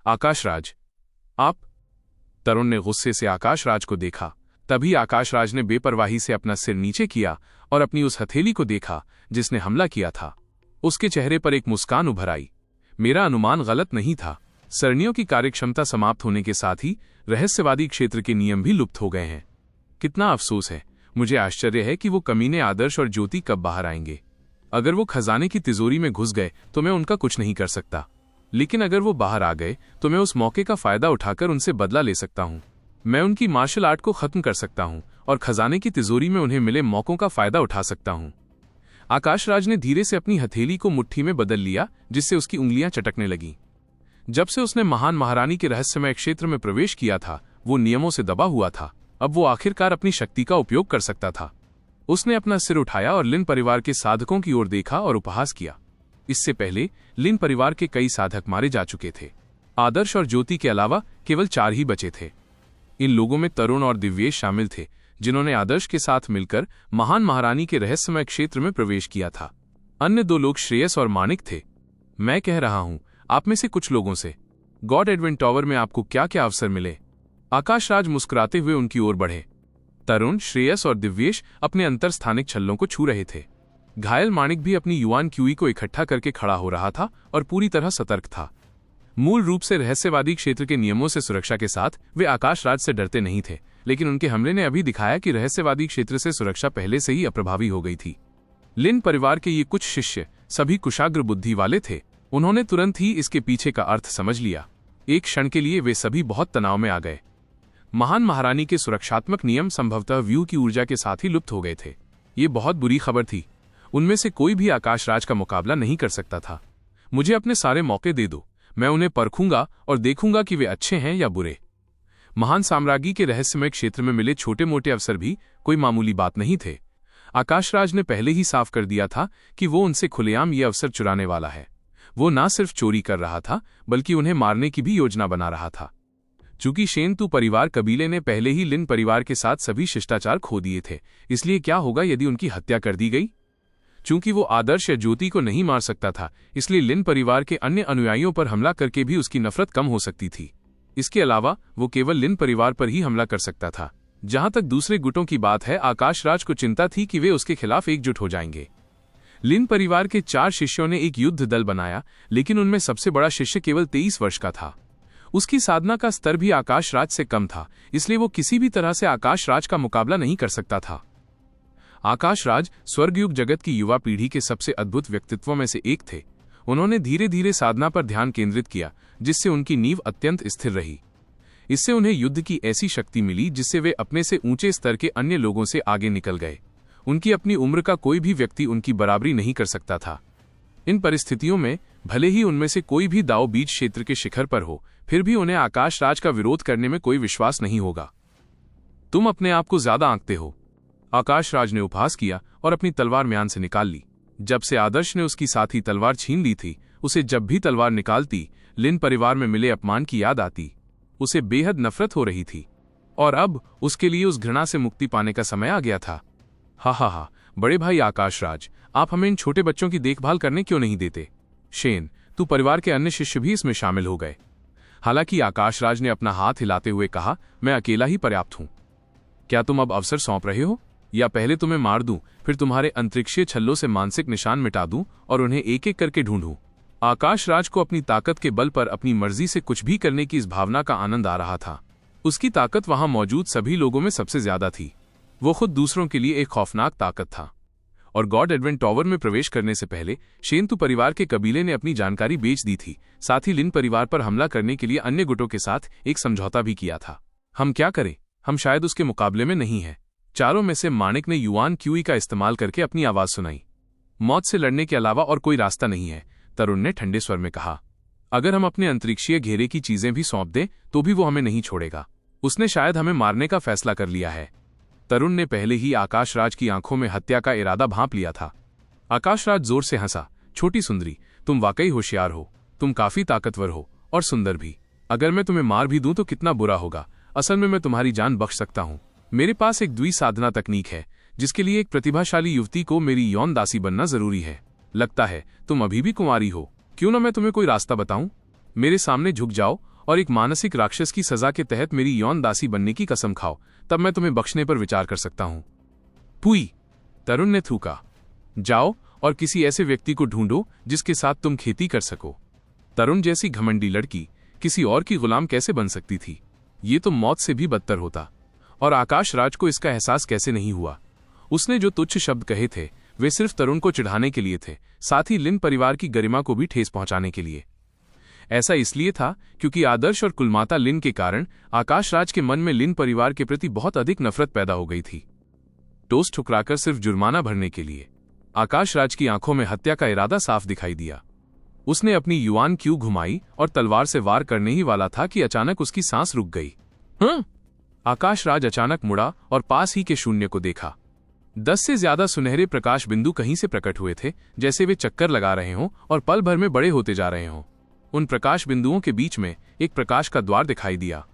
आकाशराज, आप? तरुण ने गुस्से से आकाशराज को देखा। तभी आकाशराज ने बेपरवाही से अपना सिर नीचे किया और अपनी उस हथेली को देखा जिसने हमला किया था। उसके चेहरे पर एक मुस्कान उभर आई। मेरा अनुमान गलत नहीं था। सरणियों की कार्यक्षमता समाप्त होने के साथ ही रहस्यवादी क्षेत्र के नियम भी लुप्त हो गए हैं। कितना अफसोस है। मुझे आश्चर्य है कि वो कमीने आदर्श और ज्योति कब बाहर आएंगे। अगर वो खजाने की तिजोरी में घुस गए तो मैं उनका कुछ नहीं कर सकता, लेकिन अगर वो बाहर आ गए तो मैं उस मौके का फायदा उठाकर उनसे बदला ले सकता हूँ। मैं उनकी मार्शल आर्ट को खत्म कर सकता हूँ और खजाने की तिजोरी में उन्हें मिले मौकों का फायदा उठा सकता हूँ। आकाशराज ने धीरे से अपनी हथेली को मुट्ठी में बदल लिया, जिससे उसकी उंगलियां चटकने लगीं। जब से उसने महान महारानी के रहस्यमय क्षेत्र में प्रवेश किया था, वो नियमों से दबा हुआ था। अब वो आखिरकार अपनी शक्ति का उपयोग कर सकता था। उसने अपना सिर उठाया और लिन परिवार के साधकों की ओर देखा और उपहास किया। इससे पहले लिन परिवार के कई साधक मारे जा चुके थे। आदर्श और ज्योति के अलावा केवल 4 ही बचे थे। इन लोगों में तरुण और दिव्येश शामिल थे, जिन्होंने आदर्श के साथ मिलकर महान महारानी के रहस्यमय क्षेत्र में प्रवेश किया था। अन्य 2 लोग श्रेयस और माणिक थे। मैं कह रहा हूं, आप में से कुछ लोगों से गॉड एडवेंट टॉवर में आपको क्या क्या अवसर मिले? आकाशराज मुस्कुराते हुए उनकी ओर बढ़े। तरुण, श्रेयस और दिव्येश अपने अंतरस्थानिक छल्लों को छू रहे थे। घायल माणिक भी अपनी युवान क्यूई को इकट्ठा करके खड़ा हो रहा था और पूरी तरह सतर्क था। मूल रूप से रहस्यवादी क्षेत्र के नियमों से सुरक्षा के साथ वे आकाशराज से डरते नहीं थे, लेकिन उनके हमले ने अभी दिखाया कि रहस्यवादी क्षेत्र से सुरक्षा पहले से ही अप्रभावी हो गई थी। लिन परिवार के ये कुछ शिष्य सभी कुशाग्र बुद्धि वाले थे। उन्होंने तुरंत ही इसके पीछे का अर्थ समझ लिया। एक क्षण के लिए वे सभी बहुत तनाव में आ गए। महान महारानी के सुरक्षात्मक नियम संभवतः व्यू की ऊर्जा के साथ ही लुप्त हो गए थे। ये बहुत बुरी खबर थी। उनमें से कोई भी आकाशराज का मुकाबला नहीं कर सकता था। मुझे अपने सारे मौके दे दो, मैं उन्हें परखूंगा और देखूंगा कि वे अच्छे हैं या बुरे। महान साम्राज्ञी के रहस्यमय क्षेत्र में मिले छोटे मोटे अवसर भी कोई मामूली बात नहीं थे। आकाशराज ने पहले ही साफ कर दिया था कि वो उनसे खुलेआम ये अवसर चुराने वाला है। वो न सिर्फ चोरी कर रहा था, बल्कि उन्हें मारने की भी योजना बना रहा था। चूंकि शेनतू परिवार कबीले ने पहले ही लिन परिवार के साथ सभी शिष्टाचार खो दिए थे, इसलिए क्या होगा यदि उनकी हत्या कर दी गई? चूंकि वो आदर्श या ज्योति को नहीं मार सकता था, इसलिए लिन परिवार के अन्य अनुयायियों पर हमला करके भी उसकी नफरत कम हो सकती थी। इसके अलावा वो केवल लिन परिवार पर ही हमला कर सकता था। जहां तक दूसरे गुटों की बात है, आकाशराज को चिंता थी कि वे उसके खिलाफ एकजुट हो जाएंगे। लिन परिवार के 4 शिष्यों ने एक युद्ध दल बनाया, लेकिन उनमें सबसे बड़ा शिष्य केवल 23 वर्ष का था। उसकी साधना का स्तर भी आकाशराज से कम था, इसलिए वो किसी भी तरह से आकाशराज का मुकाबला नहीं कर सकता था। आकाशराज स्वर्गयुग जगत की युवा पीढ़ी के सबसे अद्भुत व्यक्तित्वों में से एक थे। उन्होंने धीरे धीरे साधना पर ध्यान केंद्रित किया, जिससे उनकी नींव अत्यंत स्थिर रही। इससे उन्हें युद्ध की ऐसी शक्ति मिली जिससे वे अपने से ऊंचे स्तर के अन्य लोगों से आगे निकल गए। उनकी अपनी उम्र का कोई भी व्यक्ति उनकी बराबरी नहीं कर सकता था। इन परिस्थितियों में भले ही उनमें से कोई भी दाओ बीज क्षेत्र के शिखर पर हो, फिर भी उन्हें आकाशराज का विरोध करने में कोई विश्वास नहीं होगा। तुम अपने आप को ज्यादा आंकते हो, आकाशराज ने उपहास किया और अपनी तलवार म्यान से निकाल ली। जब से आदर्श ने उसकी साथी तलवार छीन ली थी, उसे जब भी तलवार निकालती लिन परिवार में मिले अपमान की याद आती। उसे बेहद नफरत हो रही थी और अब उसके लिए उस घृणा से मुक्ति पाने का समय आ गया था। हा, बड़े भाई आकाशराज, आप हमें इन छोटे बच्चों की देखभाल करने क्यों नहीं देते? शेन, तू परिवार के अन्य शिष्य भी इसमें शामिल हो गए। हालांकि आकाशराज ने अपना हाथ हिलाते हुए कहा, मैं अकेला ही पर्याप्त हूं। क्या तुम अब अवसर सौंप रहे हो, या पहले तुम्हें मार दूं, फिर तुम्हारे अंतरिक्षीय छल्लों से मानसिक निशान मिटा दूं और उन्हें एक एक करके ढूंढूं? आकाशराज को अपनी ताकत के बल पर अपनी मर्जी से कुछ भी करने की इस भावना का आनंद आ रहा था। उसकी ताकत वहां मौजूद सभी लोगों में सबसे ज्यादा थी। वो खुद दूसरों के लिए एक खौफनाक ताकत था। और गॉड एडवेंट टॉवर में प्रवेश करने से पहले शेनतू परिवार के कबीले ने अपनी जानकारी बेच दी थी। साथ ही लिन परिवार पर हमला करने के लिए अन्य गुटों के साथ एक समझौता भी किया था। हम क्या करें, हम शायद उसके मुकाबले में नहीं हैं। चारों में से माणिक ने युआन क्यूई का इस्तेमाल करके अपनी आवाज सुनाई। मौत से लड़ने के अलावा और कोई रास्ता नहीं है, तरुण ने ठंडे स्वर में कहा। अगर हम अपने अंतरिक्षीय घेरे की चीजें भी सौंप दें तो भी वो हमें नहीं छोड़ेगा। उसने शायद हमें मारने का फैसला कर लिया है। तरुण ने पहले ही आकाशराज की आंखों में हत्या का इरादा भांप लिया था। आकाशराज जोर से हंसा। छोटी सुंदरी, तुम वाकई होशियार हो। तुम काफी ताकतवर हो और सुंदर भी। अगर मैं तुम्हें मार भी दूं तो कितना बुरा होगा। असल में मैं तुम्हारी जान बख्श सकता हूं। मेरे पास एक द्विसाधना तकनीक है, जिसके लिए एक प्रतिभाशाली युवती को मेरी यौन दासी बनना जरूरी है। लगता है तुम अभी भी कुंवारी हो। क्यों ना मैं तुम्हें कोई रास्ता बताऊं? मेरे सामने झुक जाओ और एक मानसिक राक्षस की सजा के तहत मेरी यौन दासी बनने की कसम खाओ, तब मैं तुम्हें बख्शने पर विचार कर सकता हूं। पुई, तरुण ने थूका। जाओ और किसी ऐसे व्यक्ति को ढूंढो जिसके साथ तुम खेती कर सको। तरुण जैसी घमंडी लड़की किसी और की गुलाम कैसे बन सकती थी? ये तो मौत से भी बदतर होता। और आकाश राज को इसका एहसास कैसे नहीं हुआ? उसने जो तुच्छ शब्द कहे थे वे सिर्फ तरुण को चिढ़ाने के लिए थे, साथ ही लिन परिवार की गरिमा को भी ठेस पहुंचाने के लिए। ऐसा इसलिए था क्योंकि आदर्श और कुलमाता लिन के कारण आकाश राज के मन में लिन परिवार के प्रति बहुत अधिक नफरत पैदा हो गई थी। टोस्ट ठुकराकर सिर्फ जुर्माना भरने के लिए आकाश राज की आंखों में हत्या का इरादा साफ दिखाई दिया। उसने अपनी युआन क्यू घुमाई और तलवार से वार करने ही वाला था कि अचानक उसकी सांस रुक गई। आकाश राज अचानक मुड़ा और पास ही के शून्य को देखा। 10 से ज्यादा सुनहरे प्रकाश बिंदु कहीं से प्रकट हुए थे, जैसे वे चक्कर लगा रहे हों और पल भर में बड़े होते जा रहे हों। उन प्रकाश बिंदुओं के बीच में एक प्रकाश का द्वार दिखाई दिया।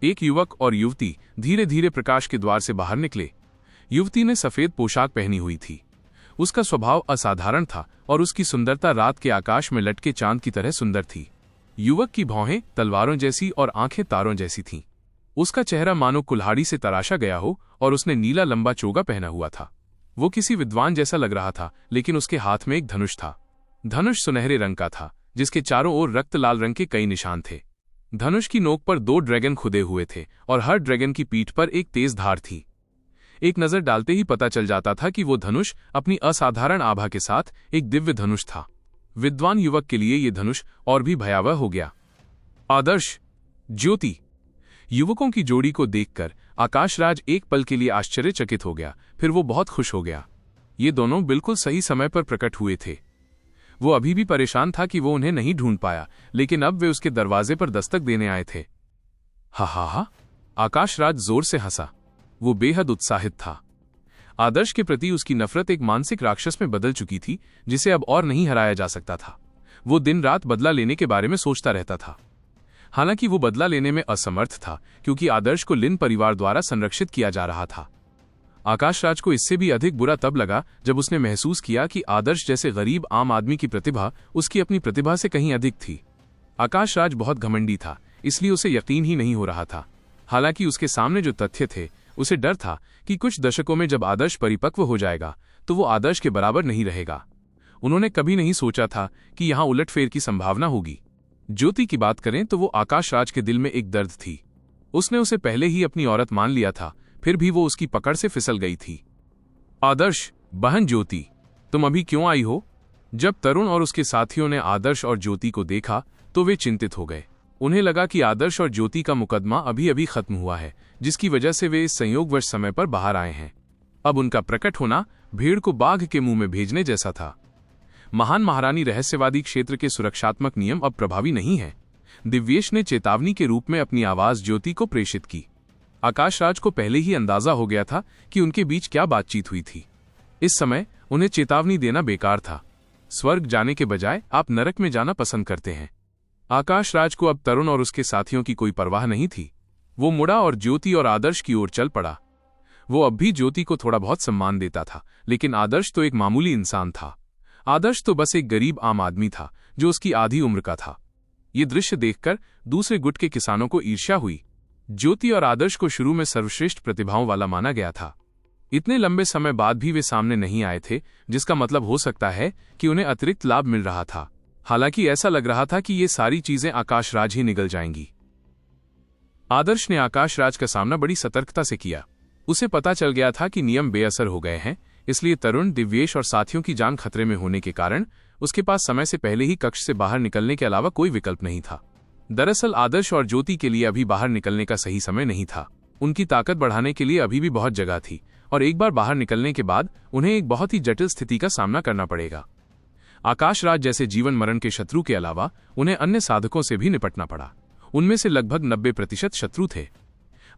एक युवक और युवती धीरे धीरे प्रकाश के द्वार से बाहर निकले। युवती ने सफेद पोशाक पहनी हुई थी। उसका स्वभाव असाधारण था और उसकी सुंदरता रात के आकाश में लटके चांद की तरह सुंदर थी। युवक की भौहें तलवारों जैसी और आंखें तारों जैसी थीं। उसका चेहरा मानो कुल्हाड़ी से तराशा गया हो और उसने नीला लंबा चोगा पहना हुआ था। वो किसी विद्वान जैसा लग रहा था, लेकिन उसके हाथ में एक धनुष था। धनुष सुनहरे रंग का था, जिसके चारों ओर रक्त लाल रंग के कई निशान थे। धनुष की नोक पर 2 ड्रैगन खुदे हुए थे और हर ड्रैगन की पीठ पर एक तेज धार थी। एक नजर डालते ही पता चल जाता था कि वो धनुष अपनी असाधारण आभा के साथ एक दिव्य धनुष था। विद्वान युवक के लिए ये धनुष और भी भयावह हो गया। आदर्श, ज्योति। युवकों की जोड़ी को देखकर आकाशराज एक पल के लिए आश्चर्यचकित हो गया, फिर वो बहुत खुश हो गया। ये दोनों बिल्कुल सही समय पर प्रकट हुए थे। वो अभी भी परेशान था कि वो उन्हें नहीं ढूंढ पाया, लेकिन अब वे उसके दरवाजे पर दस्तक देने आए थे। हा, आकाशराज जोर से हंसा। वो बेहद उत्साहित था। आदर्श के प्रति उसकी नफरत एक मानसिक राक्षस में बदल चुकी थी, जिसे अब और नहीं हराया जा सकता था। वो दिन रात बदला लेने के बारे में सोचता रहता था। हालांकि वो बदला लेने में असमर्थ था, क्योंकि आदर्श को लिन परिवार द्वारा संरक्षित किया जा रहा था। आकाशराज को इससे भी अधिक बुरा तब लगा जब उसने महसूस किया कि आदर्श जैसे गरीब आम आदमी की प्रतिभा उसकी अपनी प्रतिभा से कहीं अधिक थी। आकाशराज बहुत घमंडी था, इसलिए उसे यकीन ही नहीं हो रहा था। हालांकि उसके सामने जो तथ्य थे, उसे डर था कि कुछ दशकों में जब आदर्श परिपक्व हो जाएगा तो वो आदर्श के बराबर नहीं रहेगा। उन्होंने कभी नहीं सोचा था कि यहां उलटफेर की संभावना होगी। ज्योति की बात करें तो वो आकाशराज के दिल में एक दर्द थी। उसने उसे पहले ही अपनी औरत मान लिया था, फिर भी वो उसकी पकड़ से फिसल गई थी। आदर्श, बहन ज्योति, तुम अभी क्यों आई हो? जब तरुण और उसके साथियों ने आदर्श और ज्योति को देखा तो वे चिंतित हो गए। उन्हें लगा कि आदर्श और ज्योति का मुकदमा अभी अभी खत्म हुआ है, जिसकी वजह से वे इस संयोगवश समय पर बाहर आए हैं। अब उनका प्रकट होना भेड़ को बाघ के मुंह में भेजने जैसा था। महान महारानी रहस्यवादी क्षेत्र के सुरक्षात्मक नियम अब प्रभावी नहीं है। दिव्येश ने चेतावनी के रूप में अपनी आवाज ज्योति को प्रेषित की। आकाशराज को पहले ही अंदाजा हो गया था कि उनके बीच क्या बातचीत हुई थी। इस समय उन्हें चेतावनी देना बेकार था। स्वर्ग जाने के बजाय आप नरक में जाना पसंद करते हैं। आकाशराज को अब तरुण और उसके साथियों की कोई परवाह नहीं थी। वो मुड़ा और ज्योति और आदर्श की ओर चल पड़ा। वो अब भी ज्योति को थोड़ा बहुत सम्मान देता था, लेकिन आदर्श तो एक मामूली इंसान था। आदर्श तो बस एक गरीब आम आदमी था जो उसकी आधी उम्र का था। ये दृश्य देखकर दूसरे गुट के किसानों को ईर्ष्या हुई। ज्योति और आदर्श को शुरू में सर्वश्रेष्ठ प्रतिभाओं वाला माना गया था। इतने लंबे समय बाद भी वे सामने नहीं आए थे, जिसका मतलब हो सकता है कि उन्हें अतिरिक्त लाभ मिल रहा था। हालांकि ऐसा लग रहा था कि ये सारी चीजें आकाशराज ही निगल जाएंगी। आदर्श ने आकाशराज का सामना बड़ी सतर्कता से किया। उसे पता चल गया था कि नियम बेअसर हो गए हैं, इसलिए तरुण, दिव्येश और साथियों की जान खतरे में होने के कारण उसके पास समय से पहले ही कक्ष से बाहर निकलने के अलावा कोई विकल्प नहीं था। दरअसल आदर्श और ज्योति के लिए अभी बाहर निकलने का सही समय नहीं था। उनकी ताकत बढ़ाने के लिए अभी भी बहुत जगह थी, और एक बार बाहर निकलने के बाद उन्हें एक बहुत ही जटिल स्थिति का सामना करना पड़ेगा। आकाशराज जैसे जीवन मरण के शत्रु के अलावा उन्हें अन्य साधकों से भी निपटना पड़ा। उनमें से लगभग 90% शत्रु थे।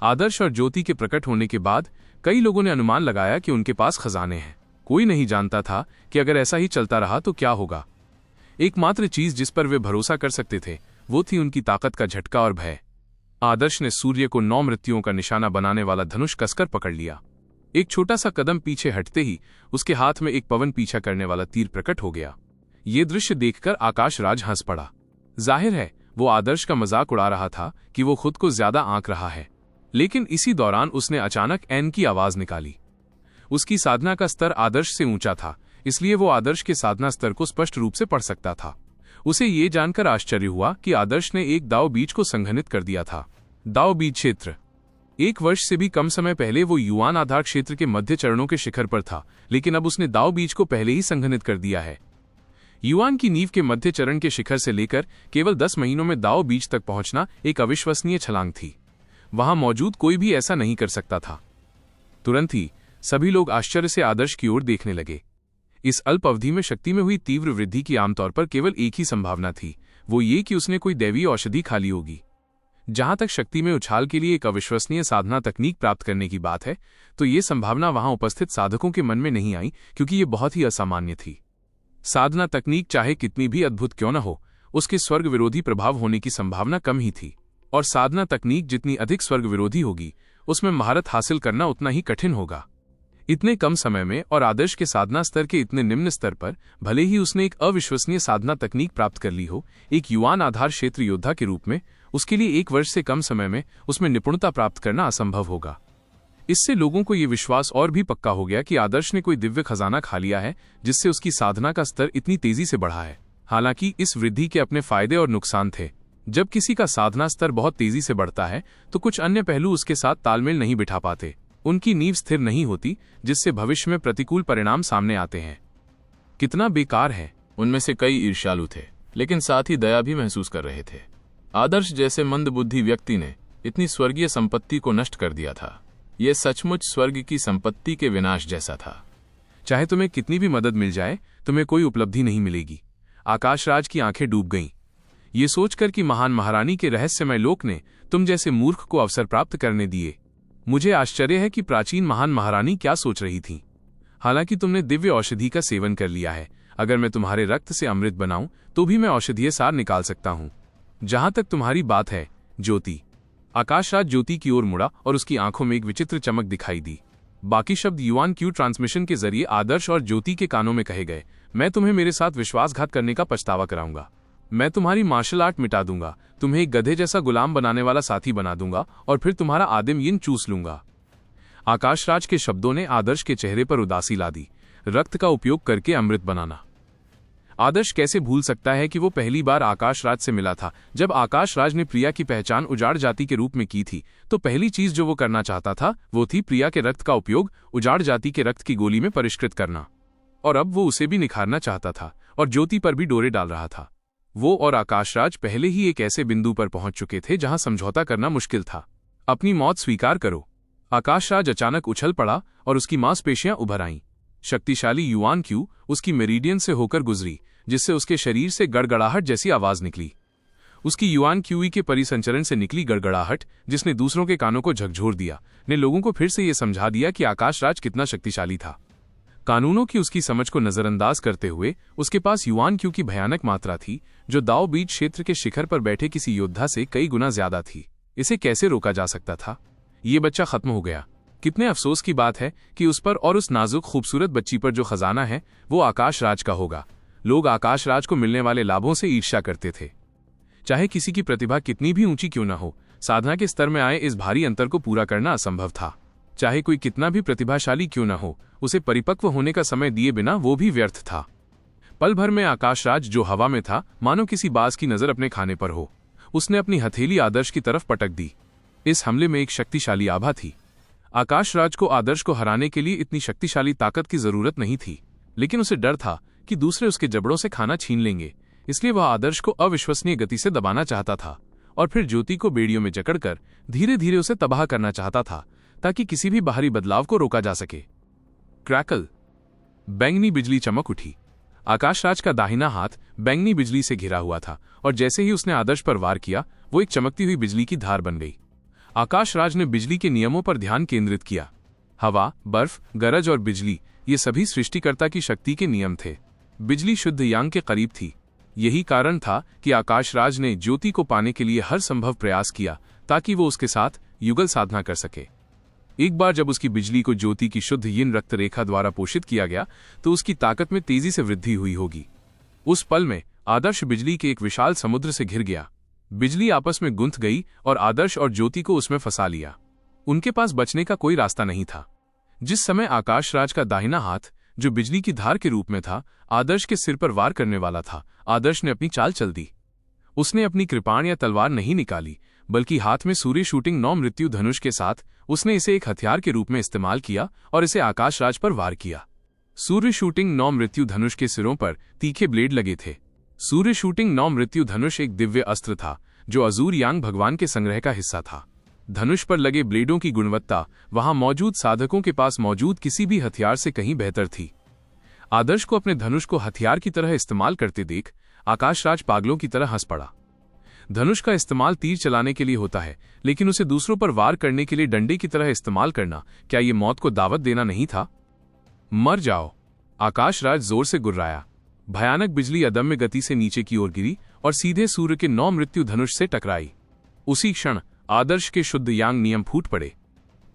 आदर्श और ज्योति के प्रकट होने के बाद कई लोगों ने अनुमान लगाया कि उनके पास खजाने हैं। कोई नहीं जानता था कि अगर ऐसा ही चलता रहा तो क्या होगा। एकमात्र चीज जिस पर वे भरोसा कर सकते थे वो थी उनकी ताकत का झटका और भय। आदर्श ने सूर्य को 9 मृत्युओं का निशाना बनाने वाला धनुष कसकर पकड़ लिया। एक छोटा सा कदम पीछे हटते ही उसके हाथ में एक पवन पीछा करने वाला तीर प्रकट हो गया। ये दृश्य देखकर आकाशराज हंस पड़ा। जाहिर है वो आदर्श का मजाक उड़ा रहा था कि वो खुद को ज्यादा आंक रहा है। लेकिन इसी दौरान उसने अचानक एन की आवाज निकाली। उसकी साधना का स्तर आदर्श से ऊंचा था, इसलिए वो आदर्श के साधना स्तर को स्पष्ट रूप से पढ़ सकता था। उसे ये जानकर आश्चर्य हुआ कि आदर्श ने एक दाव बीज को संघनित कर दिया था। दाव बीज क्षेत्र। 1 वर्ष से भी कम समय पहले वो युआन आधार क्षेत्र के मध्य चरणों के शिखर पर था, लेकिन अब उसने दाव बीज को पहले ही संघनित कर दिया है। युआन की नींव के मध्य चरण के शिखर से लेकर केवल 10 महीनों में दाव बीज तक पहुंचना एक अविश्वसनीय छलांग थी। वहां मौजूद कोई भी ऐसा नहीं कर सकता था। तुरंत ही सभी लोग आश्चर्य से आदर्श की ओर देखने लगे। इस अल्प अवधि में शक्ति में हुई तीव्र वृद्धि की आमतौर पर केवल एक ही संभावना थी, वो ये कि उसने कोई दैवीय औषधि खा ली होगी। जहां तक शक्ति में उछाल के लिए एक अविश्वसनीय साधना तकनीक प्राप्त करने की बात है, तो ये संभावना वहां उपस्थित साधकों के मन में नहीं आई, क्योंकि ये बहुत ही असामान्य थी। साधना तकनीक चाहे कितनी भी अद्भुत क्यों न हो, उसके स्वर्ग विरोधी प्रभाव होने की संभावना कम ही थी, और साधना तकनीक जितनी अधिक स्वर्ग विरोधी होगी, उसमें महारत हासिल करना उतना ही कठिन होगा। इतने कम समय में और आदर्श के साधना स्तर के इतने निम्न स्तर पर, भले ही उसने एक अविश्वसनीय साधना तकनीक प्राप्त कर ली हो, एक युआन आधार क्षेत्र योद्धा के रूप में उसके लिए 1 वर्ष से कम समय में उसमें निपुणता प्राप्त करना असंभव होगा। इससे लोगों को ये विश्वास और भी पक्का हो गया कि आदर्श ने कोई दिव्य खजाना खा लिया है, जिससे उसकी साधना का स्तर इतनी तेजी से बढ़ा है। हालांकि इस वृद्धि के अपने फायदे और नुकसान थे। जब किसी का साधना स्तर बहुत तेजी से बढ़ता है, तो कुछ अन्य पहलू उसके साथ तालमेल नहीं बिठा पाते, उनकी नींव स्थिर नहीं होती, जिससे भविष्य में प्रतिकूल परिणाम सामने आते हैं। कितना बेकार है। उनमें से कई ईर्ष्यालु थे, लेकिन साथ ही दया भी महसूस कर रहे थे। आदर्श जैसे मंदबुद्धि व्यक्ति ने इतनी स्वर्गीय संपत्ति को नष्ट कर दिया था। यह सचमुच स्वर्ग की संपत्ति के विनाश जैसा था। चाहे तुम्हें कितनी भी मदद मिल जाए, तुम्हें कोई उपलब्धि नहीं मिलेगी। आकाशराज की आंखें डूब गईं, ये सोचकर कि महान महारानी के रहस्यमय लोक ने तुम जैसे मूर्ख को अवसर प्राप्त करने दिए। मुझे आश्चर्य है कि प्राचीन महान महारानी क्या सोच रही थी। हालांकि तुमने दिव्य औषधि का सेवन कर लिया है। अगर मैं तुम्हारे रक्त से अमृत बनाऊं, तो भी मैं औषधीय सार निकाल सकता हूं। जहां तक तुम्हारी बात है, ज्योति। आकाशराज ज्योति की ओर मुड़ा और उसकी आंखों में एक विचित्र चमक दिखाई दी। बाकी शब्द युआन क्यू ट्रांसमिशन के जरिए आदर्श और ज्योति के कानों में कहे गए। मैं तुम्हें मेरे साथ विश्वासघात करने का पछतावा कराऊंगा। मैं तुम्हारी मार्शल आर्ट मिटा दूंगा, तुम्हें एक गधे जैसा गुलाम बनाने वाला साथी बना दूंगा, और फिर तुम्हारा आदिम यिन चूस लूंगा। आकाशराज के शब्दों ने आदर्श के चेहरे पर उदासी ला दी। रक्त का उपयोग करके अमृत बनाना। आदर्श कैसे भूल सकता है कि वो पहली बार आकाशराज से मिला था। जब आकाशराज ने प्रिया की पहचान उजाड़ जाति के रूप में की थी, तो पहली चीज जो वो करना चाहता था वो थी प्रिया के रक्त का उपयोग उजाड़ जाति के रक्त की गोली में परिष्कृत करना। और अब वो उसे भी निखारना चाहता था और ज्योति पर भी डोरे डाल रहा था। वो और आकाशराज पहले ही एक ऐसे बिंदु पर पहुंच चुके थे जहां समझौता करना मुश्किल था। अपनी मौत स्वीकार करो। आकाशराज अचानक उछल पड़ा और उसकी मांसपेशियां उभर आईं। शक्तिशाली युआन क्यू उसकी मेरिडियन से होकर गुजरी, जिससे उसके शरीर से गड़गड़ाहट जैसी आवाज निकली। उसकी युआन क्यूई के परिसंचरण से निकली गड़गड़ाहट, जिसने दूसरों के कानों को झकझोर दिया, ने लोगों को फिर से यह समझा दिया कि आकाशराज कितना शक्तिशाली था। कानूनों की उसकी समझ को नजरअंदाज करते हुए उसके पास युआन क्यू की भयानक मात्रा थी, जो दाओ बीच क्षेत्र के शिखर पर बैठे किसी योद्धा से कई गुना ज्यादा थी। इसे कैसे रोका जा सकता था? ये बच्चा खत्म हो गया। कितने अफसोस की बात है कि उस पर और उस नाजुक खूबसूरत बच्ची पर जो खजाना है वो आकाशराज का होगा। लोग आकाशराज को मिलने वाले लाभों से ईर्ष्या करते थे। चाहे किसी की प्रतिभा कितनी भी ऊंची क्यों न हो, साधना के स्तर में आए इस भारी अंतर को पूरा करना असंभव था। चाहे कोई कितना भी प्रतिभाशाली क्यों न हो, उसे परिपक्व होने का समय दिए बिना वो भी व्यर्थ था। पल भर में आकाशराज जो हवा में था, मानो किसी बाज की नजर अपने खाने पर हो। उसने अपनी हथेली आदर्श की तरफ पटक दी। इस हमले में एक शक्तिशाली आभा थी। आकाशराज को आदर्श को हराने के लिए इतनी शक्तिशाली ताकत की जरूरत नहीं थी, लेकिन उसे डर था कि दूसरे उसके जबड़ों से खाना छीन लेंगे। इसलिए वह आदर्श को अविश्वसनीय गति से दबाना चाहता था और फिर ज्योति को बेड़ियों में जकड़कर धीरे धीरे उसे तबाह करना चाहता था, ताकि किसी भी बाहरी बदलाव को रोका जा सके। क्रैकल। बैंगनी बिजली चमक उठी। आकाशराज का दाहिना हाथ बैंगनी बिजली से घिरा हुआ था और जैसे ही उसने आदर्श पर वार किया, वो एक चमकती हुई बिजली की धार बन गई। आकाशराज ने बिजली के नियमों पर ध्यान केंद्रित किया। हवा, बर्फ, गरज और बिजली, ये सभी सृष्टिकर्ता की शक्ति के नियम थे। बिजली शुद्ध यांग के करीब थी। यही कारण था कि आकाशराज ने ज्योति को पाने के लिए हर संभव प्रयास किया, ताकि वो उसके साथ युगल साधना कर सके। एक बार जब उसकी बिजली को ज्योति की शुद्ध यिन रक्त रेखा द्वारा पोषित किया गया, तो उसकी ताकत में तेजी से वृद्धि हुई होगी। उस पल में आदर्श बिजली के एक विशाल समुद्र से घिर गया। बिजली आपस में गुंथ गई और आदर्श और ज्योति को उसमें फंसा लिया। उनके पास बचने का कोई रास्ता नहीं था। जिस समय आकाश राज का दाहिना हाथ, जो बिजली की धार के रूप में था, आदर्श के सिर पर वार करने वाला था, आदर्श ने अपनी चाल चल दी। उसने अपनी कृपाण या तलवार नहीं निकाली, बल्कि हाथ में सूर्य शूटिंग 9 मृत्यु धनुष के साथ उसने इसे एक हथियार के रूप में इस्तेमाल किया और इसे आकाश राज पर वार किया। सूर्य शूटिंग 9 मृत्यु धनुष के सिरों पर तीखे ब्लेड लगे थे। सूर्य शूटिंग 9 मृत्यु धनुष एक दिव्य अस्त्र था जो अजूर यांग भगवान के संग्रह का हिस्सा था। धनुष पर लगे ब्लेडों की गुणवत्ता वहां मौजूद साधकों के पास मौजूद किसी भी हथियार से कहीं बेहतर थी। आदर्श को अपने धनुष को हथियार की तरह इस्तेमाल करते देख आकाश राज पागलों की तरह हंस पड़ा। धनुष का इस्तेमाल तीर चलाने के लिए होता है, लेकिन उसे दूसरों पर वार करने के लिए डंडे की तरह इस्तेमाल करना, क्या ये मौत को दावत देना नहीं था? मर जाओ! आकाश राज जोर से गुर्राया। भयानक बिजली अदम्य गति से नीचे की ओर गिरी और सीधे सूर्य के 9 मृत्यु धनुष से टकराई। उसी क्षण आदर्श के शुद्ध यांग नियम फूट पड़े।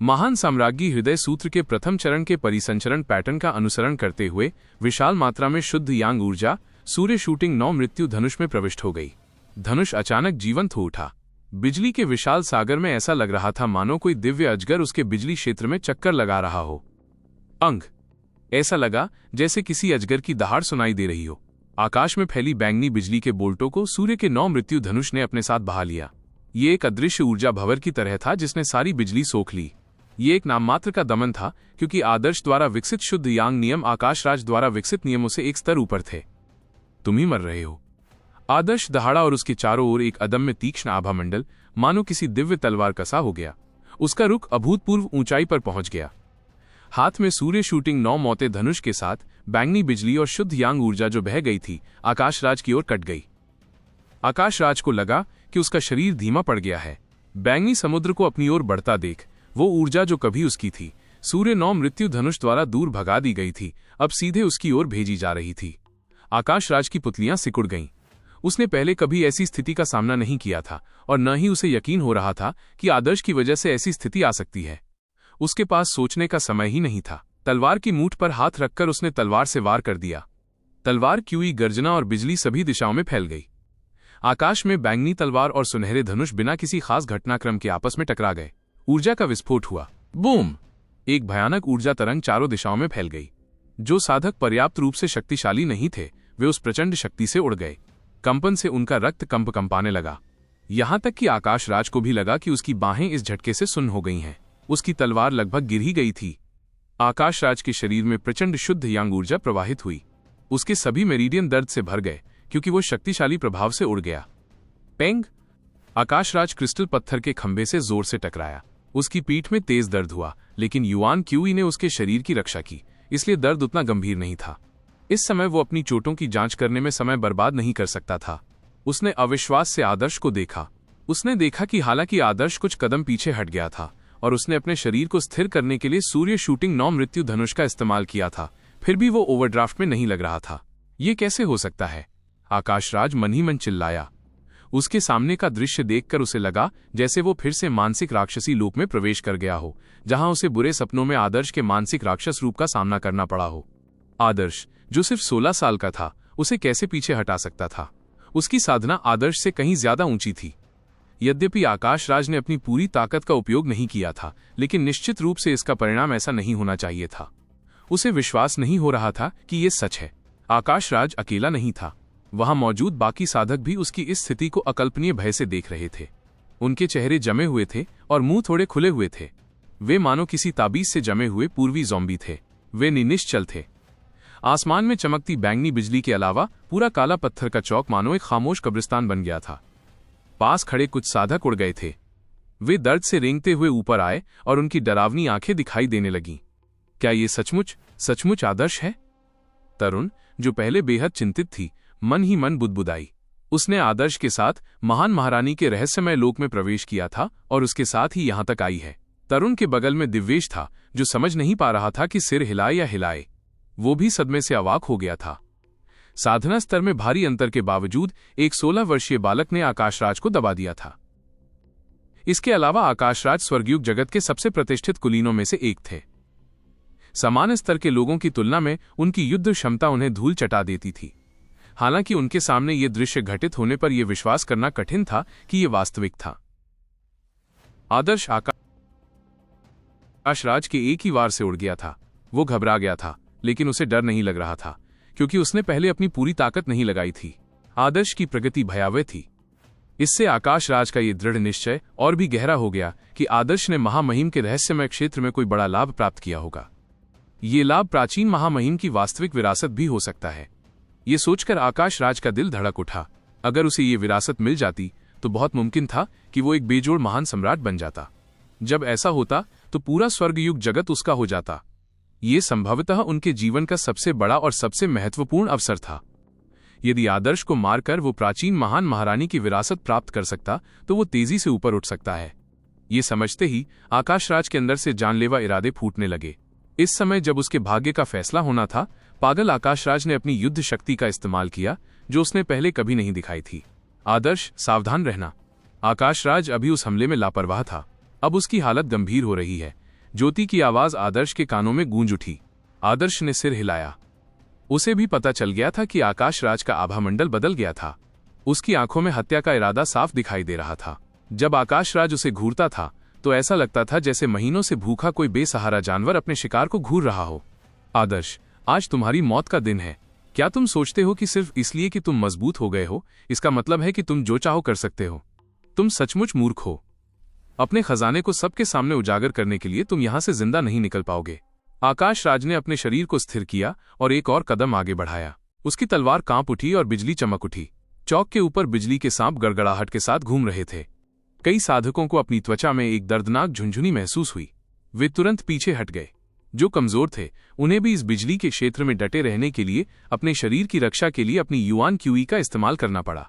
महान साम्राज्ञी हृदय सूत्र के प्रथम चरण के परिसंचरण पैटर्न का अनुसरण करते हुए विशाल मात्रा में शुद्ध यांग ऊर्जा सूर्य शूटिंग 9 मृत्यु धनुष में प्रविष्ट हो गई। धनुष अचानक जीवंत हो उठा। बिजली के विशाल सागर में ऐसा लग रहा था मानो कोई दिव्य अजगर उसके बिजली क्षेत्र में चक्कर लगा रहा हो। अंग ऐसा लगा जैसे किसी अजगर की दहाड़ सुनाई दे रही हो। आकाश में फैली बैंगनी बिजली के बोल्टों को सूर्य के 9 मृत्यु धनुष ने अपने साथ बहा लिया। ये एक अदृश्य ऊर्जा भंवर की तरह था जिसने सारी बिजली सोख ली। ये एक नाममात्र का दमन था, क्योंकि आदर्श द्वारा विकसित शुद्ध यांग नियम आकाश राज द्वारा विकसित नियमों से एक स्तर ऊपर थे। तुम ही मर रहे हो। आदर्श दहाड़ा और उसके चारों ओर एक अदम्य तीक्ष्ण आभा मंडल मानो किसी दिव्य तलवार कसा हो गया। उसका रुख अभूतपूर्व ऊंचाई पर पहुंच गया। हाथ में सूर्य शूटिंग 9 मौते धनुष के साथ बैंगनी बिजली और शुद्ध यांग ऊर्जा जो बह गई थी आकाश राज की ओर कट गई। आकाश राज को लगा कि उसका शरीर धीमा पड़ गया है। बैंगनी समुद्र को अपनी ओर बढ़ता देख वो ऊर्जा जो कभी उसकी थी, सूर्य 9 मृत्यु धनुष द्वारा दूर भगा दी गई थी, अब सीधे उसकी ओर भेजी जा रही थी। आकाश राज की पुतलियां सिकुड़ गईं। उसने पहले कभी ऐसी स्थिति का सामना नहीं किया था और न ही उसे यकीन हो रहा था कि आदर्श की वजह से ऐसी स्थिति आ सकती है। उसके पास सोचने का समय ही नहीं था। तलवार की मूठ पर हाथ रखकर उसने तलवार से वार कर दिया। तलवार की हुई गर्जना और बिजली सभी दिशाओं में फैल गई। आकाश में बैंगनी तलवार और सुनहरे धनुष बिना किसी खास घटनाक्रम के आपस में टकरा गए। ऊर्जा का विस्फोट हुआ। बूम! एक भयानक ऊर्जा तरंग चारों दिशाओं में फैल गई। जो साधक पर्याप्त रूप से शक्तिशाली नहीं थे वे उस प्रचंड शक्ति से उड़ गए। कंपन से उनका रक्त कंपाने लगा। यहां तक कि आकाश राज को भी लगा कि उसकी बाहें इस झटके से सुन्न हो गई हैं। उसकी तलवार लगभग गिर ही गई थी। आकाश राज के शरीर में प्रचंड शुद्ध यांग ऊर्जा प्रवाहित हुई। उसके सभी मेरिडियन दर्द से भर गए क्योंकि वो शक्तिशाली प्रभाव से उड़ गया। पेंग! आकाश राज क्रिस्टल पत्थर के खंभे से जोर से टकराया। उसकी पीठ में तेज दर्द हुआ, लेकिन युआन क्यूई ने उसके शरीर की रक्षा की, इसलिए दर्द उतना गंभीर नहीं था। इस समय वो अपनी चोटों की जांच करने में समय बर्बाद नहीं कर सकता था। उसने अविश्वास से आदर्श को देखा। उसने देखा कि हालांकि आदर्श कुछ कदम पीछे हट गया था और उसने अपने शरीर को स्थिर करने के लिए सूर्य शूटिंग 9 मृत्यु धनुष का इस्तेमाल किया था, फिर भी वो ओवरड्राफ्ट में नहीं लग रहा था। ये कैसे हो सकता है? आकाश राज मन ही मन चिल्लाया। उसके सामने का दृश्य देखकर उसे लगा जैसे वो फिर से मानसिक राक्षसी लोक में प्रवेश कर गया हो, जहां उसे बुरे सपनों में आदर्श के मानसिक राक्षस रूप का सामना करना पड़ा हो। आदर्श, जो सिर्फ 16 साल का था, उसे कैसे पीछे हटा सकता था? उसकी साधना आदर्श से कहीं ज्यादा ऊंची थी। यद्यपि आकाश राज ने अपनी पूरी ताकत का उपयोग नहीं किया था, लेकिन निश्चित रूप से इसका परिणाम ऐसा नहीं होना चाहिए था। उसे विश्वास नहीं हो रहा था कि ये सच है। आकाश राज अकेला नहीं था। वहां मौजूद बाकी साधक भी उसकी इस स्थिति को अकल्पनीय भय से देख रहे थे। उनके चेहरे जमे हुए थे और मुंह थोड़े खुले हुए थे। वे मानो किसी ताबीज से जमे हुए पूर्वी ज़ॉम्बी थे। वे निश्चल थे। आसमान में चमकती बैंगनी बिजली के अलावा पूरा काला पत्थर का चौक मानो एक खामोश कब्रिस्तान बन गया था। पास खड़े कुछ साधक उड़ गए थे। वे दर्द से रेंगते हुए ऊपर आए और उनकी डरावनी आंखें दिखाई देने लगीं। क्या ये सचमुच आदर्श है? तरुण, जो पहले बेहद चिंतित थी, मन ही मन बुदबुदाई। उसने आदर्श के साथ महान महारानी के रहस्यमय लोक में प्रवेश किया था और उसके साथ ही यहां तक आई है। तरुण के बगल में दिव्येश था, जो समझ नहीं पा रहा था कि सिर हिलाए या हिलाए। वो भी सदमे से अवाक हो गया था। साधना स्तर में भारी अंतर के बावजूद एक 16 वर्षीय बालक ने आकाशराज को दबा दिया था। इसके अलावा आकाशराज स्वर्गयुग जगत के सबसे प्रतिष्ठित कुलीनों में से एक थे। समान स्तर के लोगों की तुलना में उनकी युद्ध क्षमता उन्हें धूल चटा देती थी। हालांकि उनके सामने ये दृश्य घटित होने पर यह विश्वास करना कठिन था कि यह वास्तविक था। आदर्श आकाशराज के एक ही वार से उड़ गया था। वो घबरा गया था, लेकिन उसे डर नहीं लग रहा था, क्योंकि उसने पहले अपनी पूरी ताकत नहीं लगाई थी। आदर्श की प्रगति भयावह थी। इससे आकाशराज का ये दृढ़ निश्चय और भी गहरा हो गया कि आदर्श ने महामहिम के रहस्यमय क्षेत्र में कोई बड़ा लाभ प्राप्त किया होगा। ये लाभ प्राचीन महामहिम की वास्तविक विरासत भी हो सकता है। ये सोचकर आकाशराज का दिल धड़क उठा। अगर उसे ये विरासत मिल जाती तो बहुत मुमकिन था कि वो एक बेजोड़ महान सम्राट बन जाता। जब ऐसा होता तो पूरा स्वर्गयुग जगत उसका हो जाता। ये संभवतः उनके जीवन का सबसे बड़ा और सबसे महत्वपूर्ण अवसर था। यदि आदर्श को मारकर वो प्राचीन महान महारानी की विरासत प्राप्त कर सकता तो वो तेजी से ऊपर उठ सकता है। ये समझते ही आकाशराज के अंदर से जानलेवा इरादे फूटने लगे। इस समय जब उसके भाग्य का फैसला होना था, पागल आकाशराज ने अपनी युद्ध शक्ति का इस्तेमाल किया जो उसने पहले कभी नहीं दिखाई थी। आदर्श, सावधान रहना। आकाशराज अभी उस हमले में लापरवाह था। अब उसकी हालत गंभीर हो रही है। ज्योति की आवाज आदर्श के कानों में गूंज उठी। आदर्श ने सिर हिलाया। उसे भी पता चल गया था कि आकाशराज का आभामंडल बदल गया था। उसकी आंखों में हत्या का इरादा साफ दिखाई दे रहा था। जब आकाशराज उसे घूरता था तो ऐसा लगता था जैसे महीनों से भूखा कोई बेसहारा जानवर अपने शिकार को घूर रहा हो। आदर्श, आज तुम्हारी मौत का दिन है। क्या तुम सोचते हो कि सिर्फ इसलिए कि तुम मजबूत हो गए हो, इसका मतलब है कि तुम जो चाहो कर सकते हो? तुम सचमुच मूर्ख हो। अपने खजाने को सबके सामने उजागर करने के लिए तुम यहां से जिंदा नहीं निकल पाओगे। आकाशराज ने अपने शरीर को स्थिर किया और एक और कदम आगे बढ़ाया। उसकी तलवार कांप उठी और बिजली चमक उठी। चौक के ऊपर बिजली के सांप गड़गड़ाहट के साथ घूम रहे थे। कई साधकों को अपनी त्वचा में एक दर्दनाक झुंझुनी महसूस हुई। वे तुरंत पीछे हट गए। जो कमजोर थे उन्हें भी इस बिजली के क्षेत्र में डटे रहने के लिए अपने शरीर की रक्षा के लिए अपनी युआन क्यूई का इस्तेमाल करना पड़ा।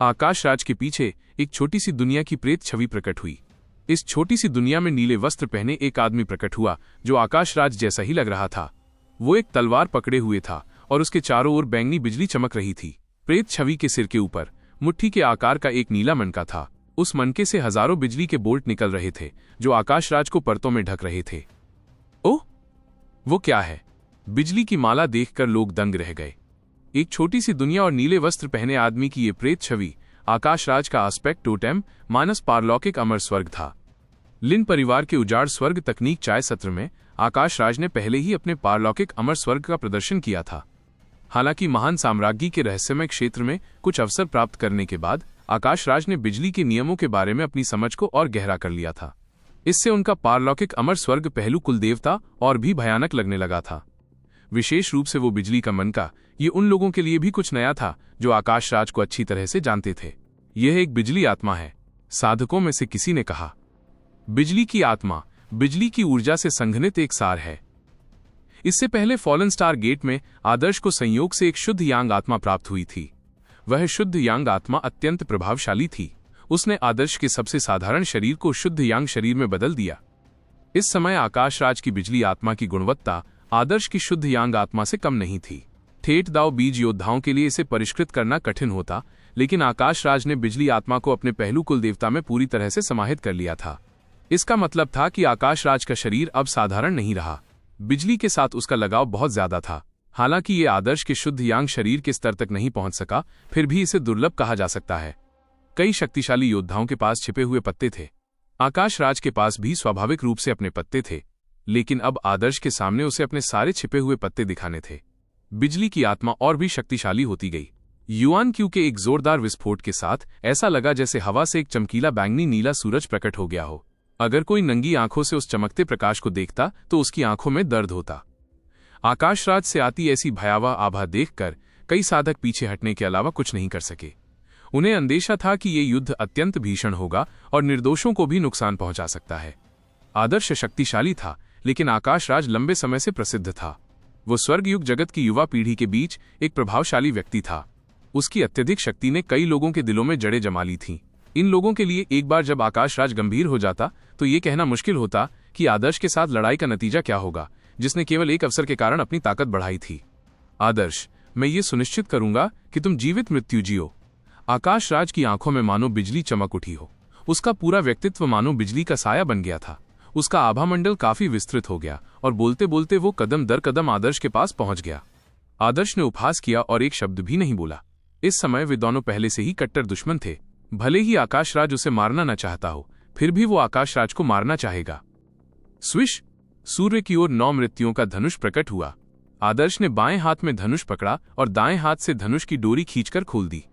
आकाशराज के पीछे एक छोटी सी दुनिया की प्रेत छवि प्रकट हुई। इस छोटी सी दुनिया में नीले वस्त्र पहने एक आदमी प्रकट हुआ जो आकाशराज जैसा ही लग रहा था। वो एक तलवार पकड़े हुए था और उसके चारों ओर बैंगनी बिजली चमक रही थी। प्रेत छवि के सिर के ऊपर मुट्ठी के आकार का एक नीला मनका था। उस मनके से हजारों बिजली के बोल्ट निकल रहे थे जो आकाशराज को परतों में ढक रहे थे। ओह, वो क्या है? बिजली की माला देखकर लोग दंग रह गए। एक छोटी सी दुनिया और नीले वस्त्र पहने आदमी की ये प्रेत छवि आकाशराज का आस्पेक्ट टोटेम मानस पारलौकिक अमर स्वर्ग था। लिन परिवार के उजाड़ स्वर्ग तकनीक चाय सत्र में आकाशराज ने पहले ही अपने पारलौकिक अमर स्वर्ग का प्रदर्शन किया था। हालांकि महान साम्राज्ञी के रहस्यमय क्षेत्र में कुछ अवसर प्राप्त करने के बाद आकाशराज ने बिजली के नियमों के बारे में अपनी समझ को और गहरा कर लिया था। इससे उनका पारलौकिक अमर स्वर्ग पहलू कुलदेवता और भी भयानक लगने लगा था। विशेष रूप से वो बिजली का मनका, ये उन लोगों के लिए भी कुछ नया था जो आकाशराज को अच्छी तरह से जानते थे। यह एक बिजली आत्मा है, साधकों में से किसी ने कहा। बिजली की आत्मा बिजली की ऊर्जा से संघनित एक सार है। इससे पहले फॉलन स्टार गेट में आदर्श को संयोग से एक शुद्ध यांग आत्मा प्राप्त हुई थी। वह शुद्ध यांग आत्मा अत्यंत प्रभावशाली थी। उसने आदर्श के सबसे साधारण शरीर को शुद्ध यांग शरीर में बदल दिया। इस समय आकाशराज की बिजली आत्मा की गुणवत्ता आदर्श की शुद्ध यांग आत्मा से कम नहीं थी। ठेठ दाव बीज योद्धाओं के लिए इसे परिष्कृत करना कठिन होता, लेकिन आकाशराज ने बिजली आत्मा को अपने पहलू कुल देवता में पूरी तरह से समाहित कर लिया था। इसका मतलब था कि आकाशराज का शरीर अब साधारण नहीं रहा। बिजली के साथ उसका लगाव बहुत ज्यादा था। हालांकि ये आदर्श के शुद्ध यांग शरीर के स्तर तक नहीं पहुंच सका, फिर भी इसे दुर्लभ कहा जा सकता है। कई शक्तिशाली योद्धाओं के पास छिपे हुए पत्ते थे। आकाशराज के पास भी स्वाभाविक रूप से अपने पत्ते थे, लेकिन अब आदर्श के सामने उसे अपने सारे छिपे हुए पत्ते दिखाने थे। बिजली की आत्मा और भी शक्तिशाली होती गई। युआन क्यू के एक जोरदार विस्फोट के साथ ऐसा लगा जैसे हवा से एक चमकीला बैंगनी नीला सूरज प्रकट हो गया हो। अगर कोई नंगी आंखों से उस चमकते प्रकाश को देखता तो उसकी आंखों में दर्द होता। आकाशराज से आती ऐसी भयावह आभा देखकर कई साधक पीछे हटने के अलावा कुछ नहीं कर सके। उन्हें अंदेशा था कि ये युद्ध अत्यंत भीषण होगा और निर्दोषों को भी नुकसान पहुंचा सकता है। आदर्श शक्तिशाली था, लेकिन आकाशराज लंबे समय से प्रसिद्ध था। वो स्वर्गयुग जगत की युवा पीढ़ी के बीच एक प्रभावशाली व्यक्ति था। उसकी अत्यधिक शक्ति ने कई लोगों के दिलों में जड़ें जमा ली थीं। इन लोगों के लिए एक बार जब आकाशराज गंभीर हो जाता तो ये कहना मुश्किल होता कि आदर्श के साथ लड़ाई का नतीजा क्या होगा, जिसने केवल एक अवसर के कारण अपनी ताकत बढ़ाई थी। आदर्श, मैं ये सुनिश्चित करूंगा कि तुम जीवित मृत्यु जियो। आकाशराज की आंखों में मानो बिजली चमक उठी हो। उसका पूरा व्यक्तित्व मानो बिजली का साया बन गया था। उसका आभामंडल काफी विस्तृत हो गया और बोलते बोलते वो कदम दर कदम आदर्श के पास पहुंच गया। आदर्श ने उपहास किया और एक शब्द भी नहीं बोला। इस समय वे दोनों पहले से ही कट्टर दुश्मन थे। भले ही आकाशराज उसे मारना न चाहता हो, फिर भी वो आकाशराज को मारना चाहेगा। स्विश! सूर्य की ओर 9 मृत्युओं का धनुष प्रकट हुआ। आदर्श ने बाएं हाथ में धनुष पकड़ा और दाएं हाथ से धनुष की डोरी खींचकर खोल दी।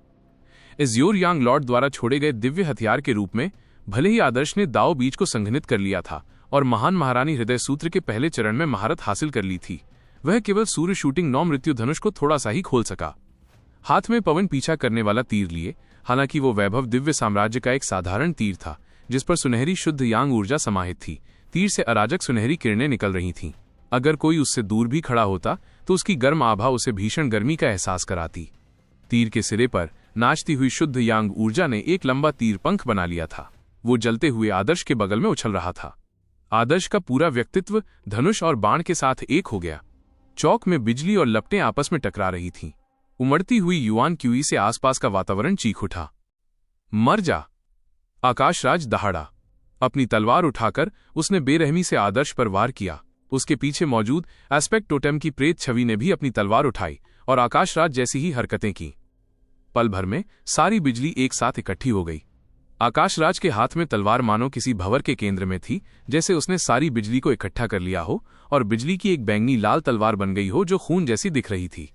एज्योर यांग लॉर्ड द्वारा छोड़े गए दिव्य हथियार के रूप में भले ही आदर्श ने दाओ बीज को संघनित कर लिया था और महान महारानी हृदय सूत्र के पहले चरण में महारत हासिल कर ली थी, वह केवल सूर्य शूटिंग 9 मृत्यु धनुष को थोड़ा सा ही खोल सका। हाथ में पवन पीछा करने वाला तीर लिए, हालांकि वो वैभव दिव्य साम्राज्य का एक साधारण तीर था जिस पर सुनहरी शुद्ध यांग ऊर्जा समाहित थी। तीर से अराजक सुनहरी किरणें निकल रही थीं। अगर कोई उससे दूर भी खड़ा होता तो उसकी गर्म आभा उसे भीषण गर्मी का एहसास कराती। तीर के सिरे पर नाचती हुई शुद्ध यांग ऊर्जा ने एक लंबा तीर पंख बना लिया था। वो जलते हुए आदर्श के बगल में उछल रहा था। आदर्श का पूरा व्यक्तित्व धनुष और बाण के साथ एक हो गया। चौक में बिजली और लपटें आपस में टकरा रही थीं। उमड़ती हुई युआन क्यूई से आसपास का वातावरण चीख उठा। मर जा! आकाशराज दहाड़ा। अपनी तलवार उठाकर उसने बेरहमी से आदर्श पर वार किया। उसके पीछे मौजूद एस्पेक्ट टोटेम की प्रेत छवि ने भी अपनी तलवार उठाई और आकाशराज जैसी ही हरकतें की। पल भर में सारी बिजली एक साथ इकट्ठी हो गई। आकाशराज के हाथ में तलवार मानो किसी भंवर के केंद्र में थी, जैसे उसने सारी बिजली को इकट्ठा कर लिया हो और बिजली की एक बैंगनी लाल तलवार बन गई हो जो खून जैसी दिख रही थी।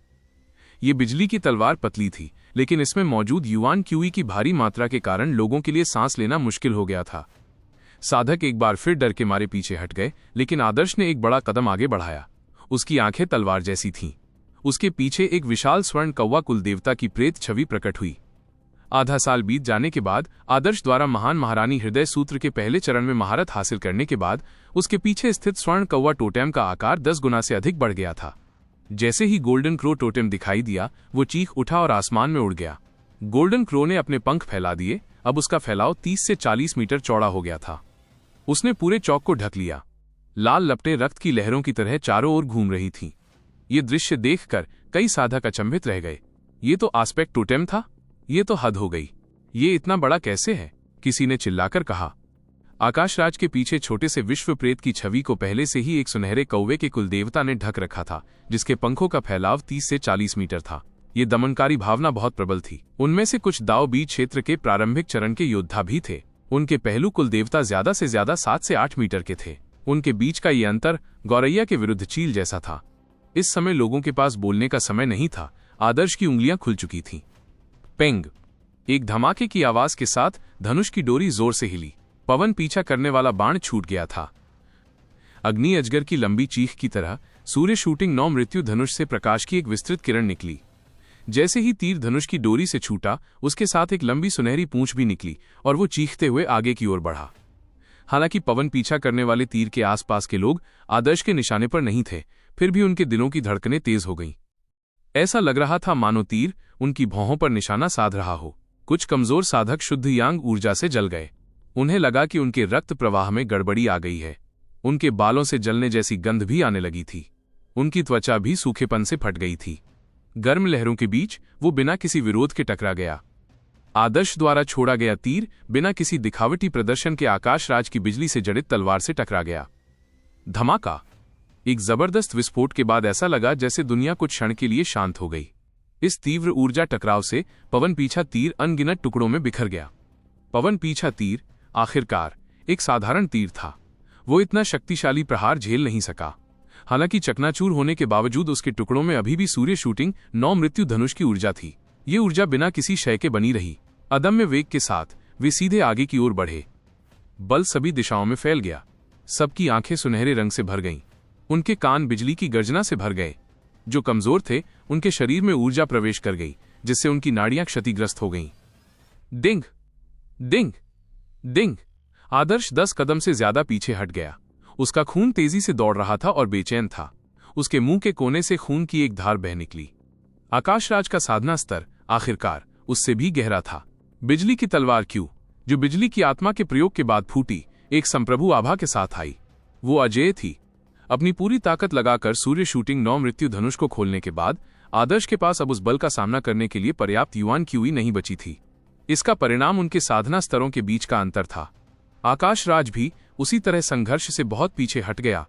ये बिजली की तलवार पतली थी, लेकिन इसमें मौजूद युआन क्यूई की भारी मात्रा के कारण लोगों के लिए सांस लेना मुश्किल हो गया था। साधक एक बार फिर डर के मारे पीछे हट गए, लेकिन आदर्श ने एक बड़ा कदम आगे बढ़ाया। उसकी आंखें तलवार जैसी थीं। उसके पीछे एक विशाल स्वर्ण कौवा कुलदेवता की प्रेत छवि प्रकट हुई। आधा साल बीत जाने के बाद आदर्श द्वारा महान महारानी हृदय सूत्र के पहले चरण में महारत हासिल करने के बाद उसके पीछे स्थित स्वर्ण कौवा टोटेम का आकार 10 गुना से अधिक बढ़ गया था। जैसे ही गोल्डन क्रो टोटेम दिखाई दिया, वो चीख उठा और आसमान में उड़ गया। गोल्डन क्रो ने अपने पंख फैला दिए। अब उसका फैलाव 30 से 40 मीटर चौड़ा हो गया था। उसने पूरे चौक को ढक लिया। लाल लपटें रक्त की लहरों की तरह चारों ओर घूम रही थीं। ये दृश्य देखकर कई साधक अचंभित रह गए। ये तो आस्पेक्ट टोटेम था। ये तो हद हो गई। ये इतना बड़ा कैसे है? किसी ने चिल्लाकर कहा। आकाशराज के पीछे छोटे से विश्व प्रेत की छवि को पहले से ही एक सुनहरे कौवे के कुलदेवता ने ढक रखा था, जिसके पंखों का फैलाव 30 से 40 मीटर था। ये दमनकारी भावना बहुत प्रबल थी। उनमें से कुछ दाओ बीज क्षेत्र के प्रारंभिक चरण के योद्धा भी थे। उनके पहलू कुलदेवता ज्यादा से ज्यादा 7 से 8 मीटर के थे। उनके बीच का ये अंतर गौरैया के विरुद्ध चील जैसा था। इस समय लोगों के पास बोलने का समय नहीं था। आदर्श की उंगलियां खुल चुकी थीं। पेंग! एक धमाके की आवाज के साथ धनुष की डोरी जोर से हिली। पवन पीछा करने वाला बाण छूट गया था। अग्नि अजगर की लंबी चीख की तरह सूर्य शूटिंग 9 मृत्यु धनुष से प्रकाश की एक विस्तृत किरण निकली। जैसे ही तीर धनुष की डोरी से छूटा, उसके साथ एक लंबी सुनहरी पूंछ भी निकली और वो चीखते हुए आगे की ओर बढ़ा। हालांकि पवन पीछा करने वाले तीर के आसपास के लोग आदर्श के निशाने पर नहीं थे, फिर भी उनके दिलों की धड़कनें तेज हो गईं। ऐसा लग रहा था मानो तीर उनकी भौहों पर निशाना साध रहा हो। कुछ कमजोर साधक शुद्ध यांग ऊर्जा से जल गए। उन्हें लगा कि उनके रक्त प्रवाह में गड़बड़ी आ गई है। उनके बालों से जलने जैसी गंध भी आने लगी थी। उनकी त्वचा भी सूखेपन से फट गई थी। गर्म लहरों के बीच वो बिना किसी विरोध के टकरा गया। आदर्श द्वारा छोड़ा गया तीर बिना किसी दिखावटी प्रदर्शन के आकाशराज की बिजली से जड़ित तलवार से टकरा गया। धमाका! एक जबरदस्त विस्फोट के बाद ऐसा लगा जैसे दुनिया कुछ क्षण के लिए शांत हो गई। इस तीव्र ऊर्जा टकराव से पवन पीछा तीर अनगिनत टुकड़ों में बिखर गया। पवन पीछा तीर आखिरकार एक साधारण तीर था। वो इतना शक्तिशाली प्रहार झेल नहीं सका। हालांकि चकनाचूर होने के बावजूद उसके टुकड़ों में अभी भी सूर्य शूटिंग 9 मृत्यु धनुष की ऊर्जा थी। ये ऊर्जा बिना किसी क्षय के बनी रही। अदम्य वेग के साथ वे सीधे आगे की ओर बढ़े। बल सभी दिशाओं में फैल गया। सबकी आंखें सुनहरे रंग से भर गईं। उनके कान बिजली की गर्जना से भर गए। जो कमजोर थे उनके शरीर में ऊर्जा प्रवेश कर गई, जिससे उनकी नाड़ियां क्षतिग्रस्त हो गईं। डिंग डिंग डिंग! आदर्श 10 कदम से ज्यादा पीछे हट गया। उसका खून तेजी से दौड़ रहा था और बेचैन था। उसके मुंह के कोने से खून की एक धार बह निकली। आकाशराज का साधना स्तर आखिरकार उससे भी गहरा था। बिजली की तलवार क्यों, जो बिजली की आत्मा के प्रयोग के बाद फूटी, एक संप्रभु आभा के साथ आई। वो अजेय थी। अपनी पूरी ताकत लगाकर सूर्य शूटिंग 9 मृत्यु धनुष को खोलने के बाद आदर्श के पास अब उस बल का सामना करने के लिए पर्याप्त युआन क्यूई नहीं बची थी। इसका परिणाम उनके साधना स्तरों के बीच का अंतर था। आकाशराज भी उसी तरह संघर्ष से बहुत पीछे हट गया।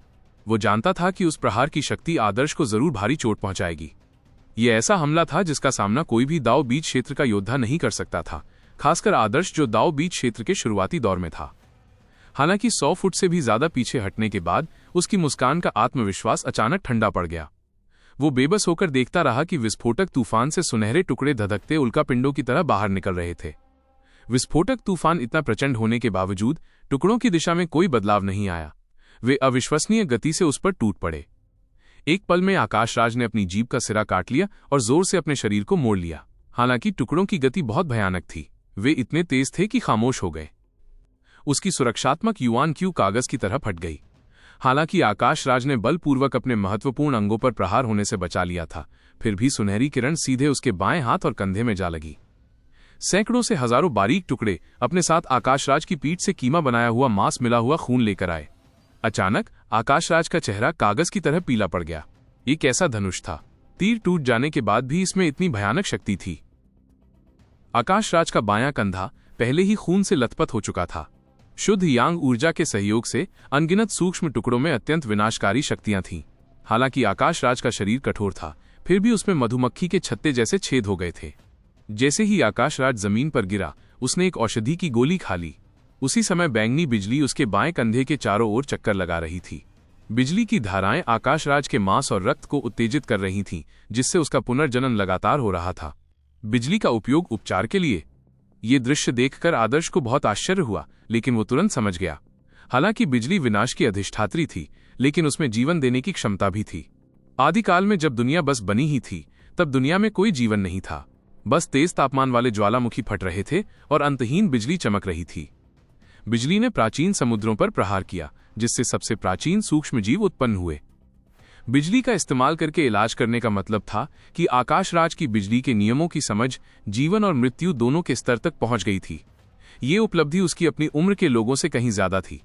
वो जानता था कि उस प्रहार की शक्ति आदर्श को जरूर भारी चोट पहुंचाएगी। ये ऐसा हमला था जिसका सामना कोई भी दाओ बीच क्षेत्र का योद्धा नहीं कर सकता था, खासकर आदर्श जो दाओ बीच क्षेत्र के शुरुआती दौर में था। हालांकि 100 फुट से भी ज्यादा पीछे हटने के बाद उसकी मुस्कान का आत्मविश्वास अचानक ठंडा पड़ गया। वो बेबस होकर देखता रहा कि विस्फोटक तूफान से सुनहरे टुकड़े धधकते उल्कापिंडों की तरह बाहर निकल रहे थे। विस्फोटक तूफान इतना प्रचंड होने के बावजूद टुकड़ों की दिशा में कोई बदलाव नहीं आया। वे अविश्वसनीय गति से उस पर टूट पड़े। एक पल में आकाशराज ने अपनी जीभ का सिरा काट लिया और जोर से अपने शरीर को मोड़ लिया। हालांकि टुकड़ों की गति बहुत भयानक थी, वे इतने तेज थे कि खामोश हो गए। उसकी सुरक्षात्मक युआन क्यू कागज की तरह फट गई। हालांकि आकाशराज ने बलपूर्वक अपने महत्वपूर्ण अंगों पर प्रहार होने से बचा लिया था, फिर भी सुनहरी किरण सीधे उसके बाएं हाथ और कंधे में जा लगी। सैकड़ों से हजारों बारीक टुकड़े अपने साथ आकाशराज की पीठ से कीमा बनाया हुआ मांस मिला हुआ खून लेकर आए। अचानक आकाशराज का चेहरा कागज की तरह पीला पड़ गया। ये कैसा धनुष था? तीर टूट जाने के बाद भी इसमें इतनी भयानक शक्ति थी। आकाशराज का बायां कंधा पहले ही खून से लथपथ हो चुका था। शुद्ध यांग ऊर्जा के सहयोग से अनगिनत सूक्ष्म टुकड़ों में अत्यंत विनाशकारी शक्तियां थीं। हालांकि आकाशराज का शरीर कठोर था, फिर भी उसमें मधुमक्खी के छत्ते जैसे छेद हो गए थे। जैसे ही आकाशराज जमीन पर गिरा, उसने एक औषधि की गोली खा ली। उसी समय बैंगनी बिजली उसके बाएं कंधे के चारों ओर चक्कर लगा रही थी। बिजली की धाराएं आकाशराज के मांस और रक्त को उत्तेजित कर रही थीं, जिससे उसका पुनर्जनन लगातार हो रहा था। बिजली का उपयोग उपचार के लिए? ये दृश्य देखकर आदर्श को बहुत आश्चर्य हुआ, लेकिन वो तुरंत समझ गया। हालांकि बिजली विनाश की अधिष्ठात्री थी, लेकिन उसमें जीवन देने की क्षमता भी थी। आदिकाल में जब दुनिया बस बनी ही थी, तब दुनिया में कोई जीवन नहीं था। बस तेज तापमान वाले ज्वालामुखी फट रहे थे और अंतहीन बिजली चमक रही थी। बिजली ने प्राचीन समुद्रों पर प्रहार किया, जिससे सबसे प्राचीन सूक्ष्म जीव उत्पन्न हुए। बिजली का इस्तेमाल करके इलाज करने का मतलब था कि आकाशराज की बिजली के नियमों की समझ जीवन और मृत्यु दोनों के स्तर तक पहुंच गई थी। ये उपलब्धि उसकी अपनी उम्र के लोगों से कहीं ज्यादा थी।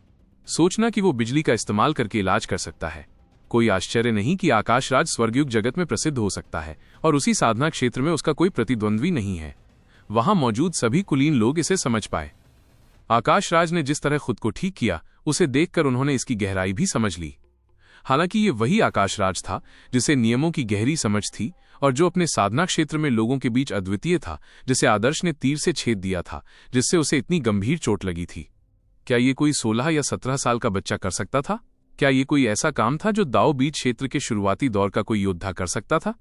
सोचना कि वो बिजली का इस्तेमाल करके इलाज कर सकता है। कोई आश्चर्य नहीं कि आकाशराज स्वर्गयुग जगत में प्रसिद्ध हो सकता है और उसी साधना क्षेत्र में उसका कोई प्रतिद्वंद्वी नहीं है। वहां मौजूद सभी कुलीन लोग इसे समझ पाए। आकाशराज ने जिस तरह खुद को ठीक किया, उसे देखकर उन्होंने इसकी गहराई भी समझ ली। हालांकि ये वही आकाशराज था जिसे नियमों की गहरी समझ थी और जो अपने साधना क्षेत्र में लोगों के बीच अद्वितीय था, जिसे आदर्श ने तीर से छेद दिया था, जिससे उसे इतनी गंभीर चोट लगी थी। क्या ये कोई 16 या 17 साल का बच्चा कर सकता था? क्या ये कोई ऐसा काम था जो दाओ बीच क्षेत्र के शुरुआती दौर का कोई योद्धा कर सकता था?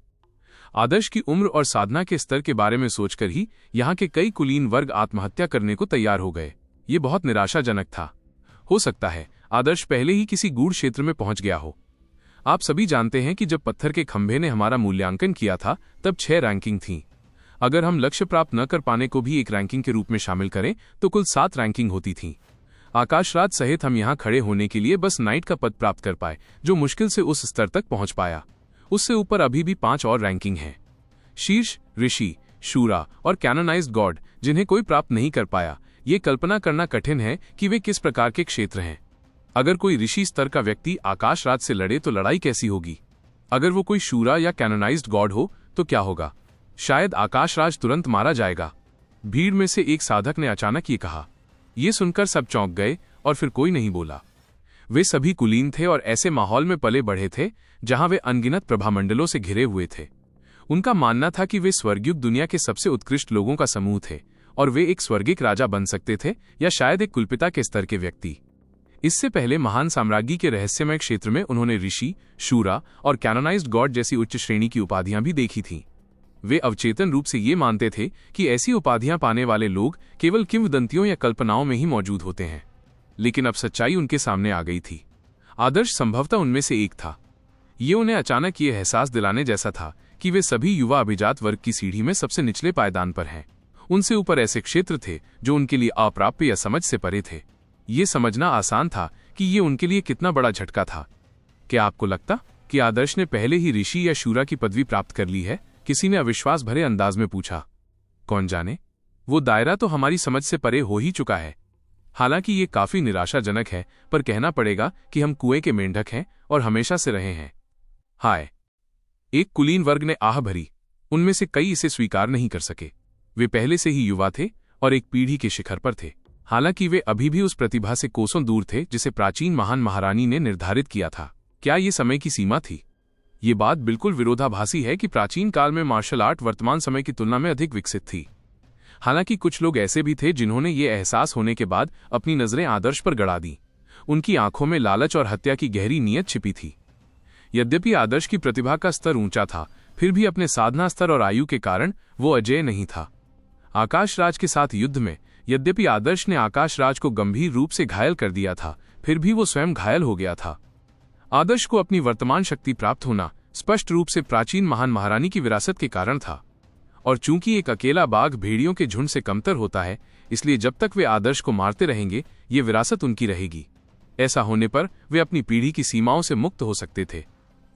आदर्श की उम्र और साधना के स्तर के बारे में सोचकर ही यहाँ के कई कुलीन वर्ग आत्महत्या करने को तैयार हो गए। ये बहुत निराशाजनक था। हो सकता है आदर्श पहले ही किसी गूढ़ क्षेत्र में पहुंच गया हो। आप सभी जानते हैं कि जब पत्थर के खंभे ने हमारा मूल्यांकन किया था, तब 6 रैंकिंग थीं। अगर हम लक्ष्य प्राप्त न कर पाने को भी एक रैंकिंग के रूप में शामिल करें तो कुल 7 रैंकिंग होती थीं। आकाशराज सहित हम यहाँ खड़े होने के लिए बस नाइट का पद प्राप्त कर पाए, जो मुश्किल से उस स्तर तक पहुंच पाया। उससे ऊपर अभी भी 5 और रैंकिंग हैं। शीर्ष, ऋषि, शूरा और कैनोनाइज्ड गॉड, जिन्हें कोई प्राप्त नहीं कर पाया। ये कल्पना करना कठिन है कि वे किस प्रकार के क्षेत्र हैं। अगर कोई ऋषि स्तर का व्यक्ति आकाशराज से लड़े तो लड़ाई कैसी होगी? अगर वो कोई शूरा या कैनोनाइज्ड गॉड हो तो क्या होगा? शायद आकाशराज तुरंत मारा जाएगा। भीड़ में से एक साधक ने अचानक ये कहा। ये सुनकर सब चौंक गए और फिर कोई नहीं बोला। वे सभी कुलीन थे और ऐसे माहौल में पले बढ़े थे जहां वे अनगिनत प्रभामंडलों से घिरे हुए थे। उनका मानना था कि वे स्वर्गयुग दुनिया के सबसे उत्कृष्ट लोगों का समूह थे और वे एक स्वर्गिक राजा बन सकते थे या शायद एक कुलपिता के स्तर के व्यक्ति। इससे पहले महान साम्राज्य के रहस्यमय क्षेत्र में उन्होंने ऋषि, शूरा और कैनोनाइज्ड गॉड जैसी उच्च श्रेणी की उपाधियां भी देखी थीं। वे अवचेतन रूप से ये मानते थे कि ऐसी उपाधियां पाने वाले लोग केवल किंवदंतियों या कल्पनाओं में ही मौजूद होते हैं। लेकिन अब सच्चाई उनके सामने आ गई थी। आदर्श संभवतः उनमें से एक था। ये उन्हें अचानक ये एहसास दिलाने जैसा था कि वे सभी युवा अभिजात वर्ग की सीढ़ी में सबसे निचले पायदान पर हैं। उनसे ऊपर ऐसे क्षेत्र थे जो उनके लिए अप्राप्य या समझ से परे थे। ये समझना आसान था कि ये उनके लिए कितना बड़ा झटका था। क्या आपको लगता कि आदर्श ने पहले ही ऋषि या शूरा की पदवी प्राप्त कर ली है? किसी ने अविश्वास भरे अंदाज में पूछा। कौन जाने, वो दायरा तो हमारी समझ से परे हो ही चुका है। हालांकि ये काफी निराशाजनक है, पर कहना पड़ेगा कि हम कुएं के मेंढक हैं और हमेशा से रहे हैं। हाय, एक कुलीन वर्ग ने आह भरी। उनमें से कई इसे स्वीकार नहीं कर सके। वे पहले से ही युवा थे और एक पीढ़ी के शिखर पर थे। हालांकि वे अभी भी उस प्रतिभा से कोसों दूर थे जिसे प्राचीन महान महारानी ने निर्धारित किया था। क्या ये समय की सीमा थी? ये बात बिल्कुल विरोधाभासी है कि प्राचीन काल में मार्शल आर्ट वर्तमान समय की तुलना में अधिक विकसित थी। हालांकि कुछ लोग ऐसे भी थे जिन्होंने ये एहसास होने के बाद अपनी नजरें आदर्श पर गड़ा दी। उनकी आंखों में लालच और हत्या की गहरी नीयत छिपी थी। यद्यपि आदर्श की प्रतिभा का स्तर ऊंचा था, फिर भी अपने साधना स्तर और आयु के कारण वो अजेय नहीं था। आकाश राज के साथ युद्ध में यद्यपि आदर्श ने आकाश राज को गंभीर रूप से घायल कर दिया था, फिर भी वो स्वयं घायल हो गया था। आदर्श को अपनी वर्तमान शक्ति प्राप्त होना स्पष्ट रूप से प्राचीन महान महारानी की विरासत के कारण था। और चूंकि एक अकेला बाघ भेड़ियों के झुंड से कमतर होता है, इसलिए जब तक वे आदर्श को मारते रहेंगे ये विरासत उनकी रहेगी। ऐसा होने पर वे अपनी पीढ़ी की सीमाओं से मुक्त हो सकते थे।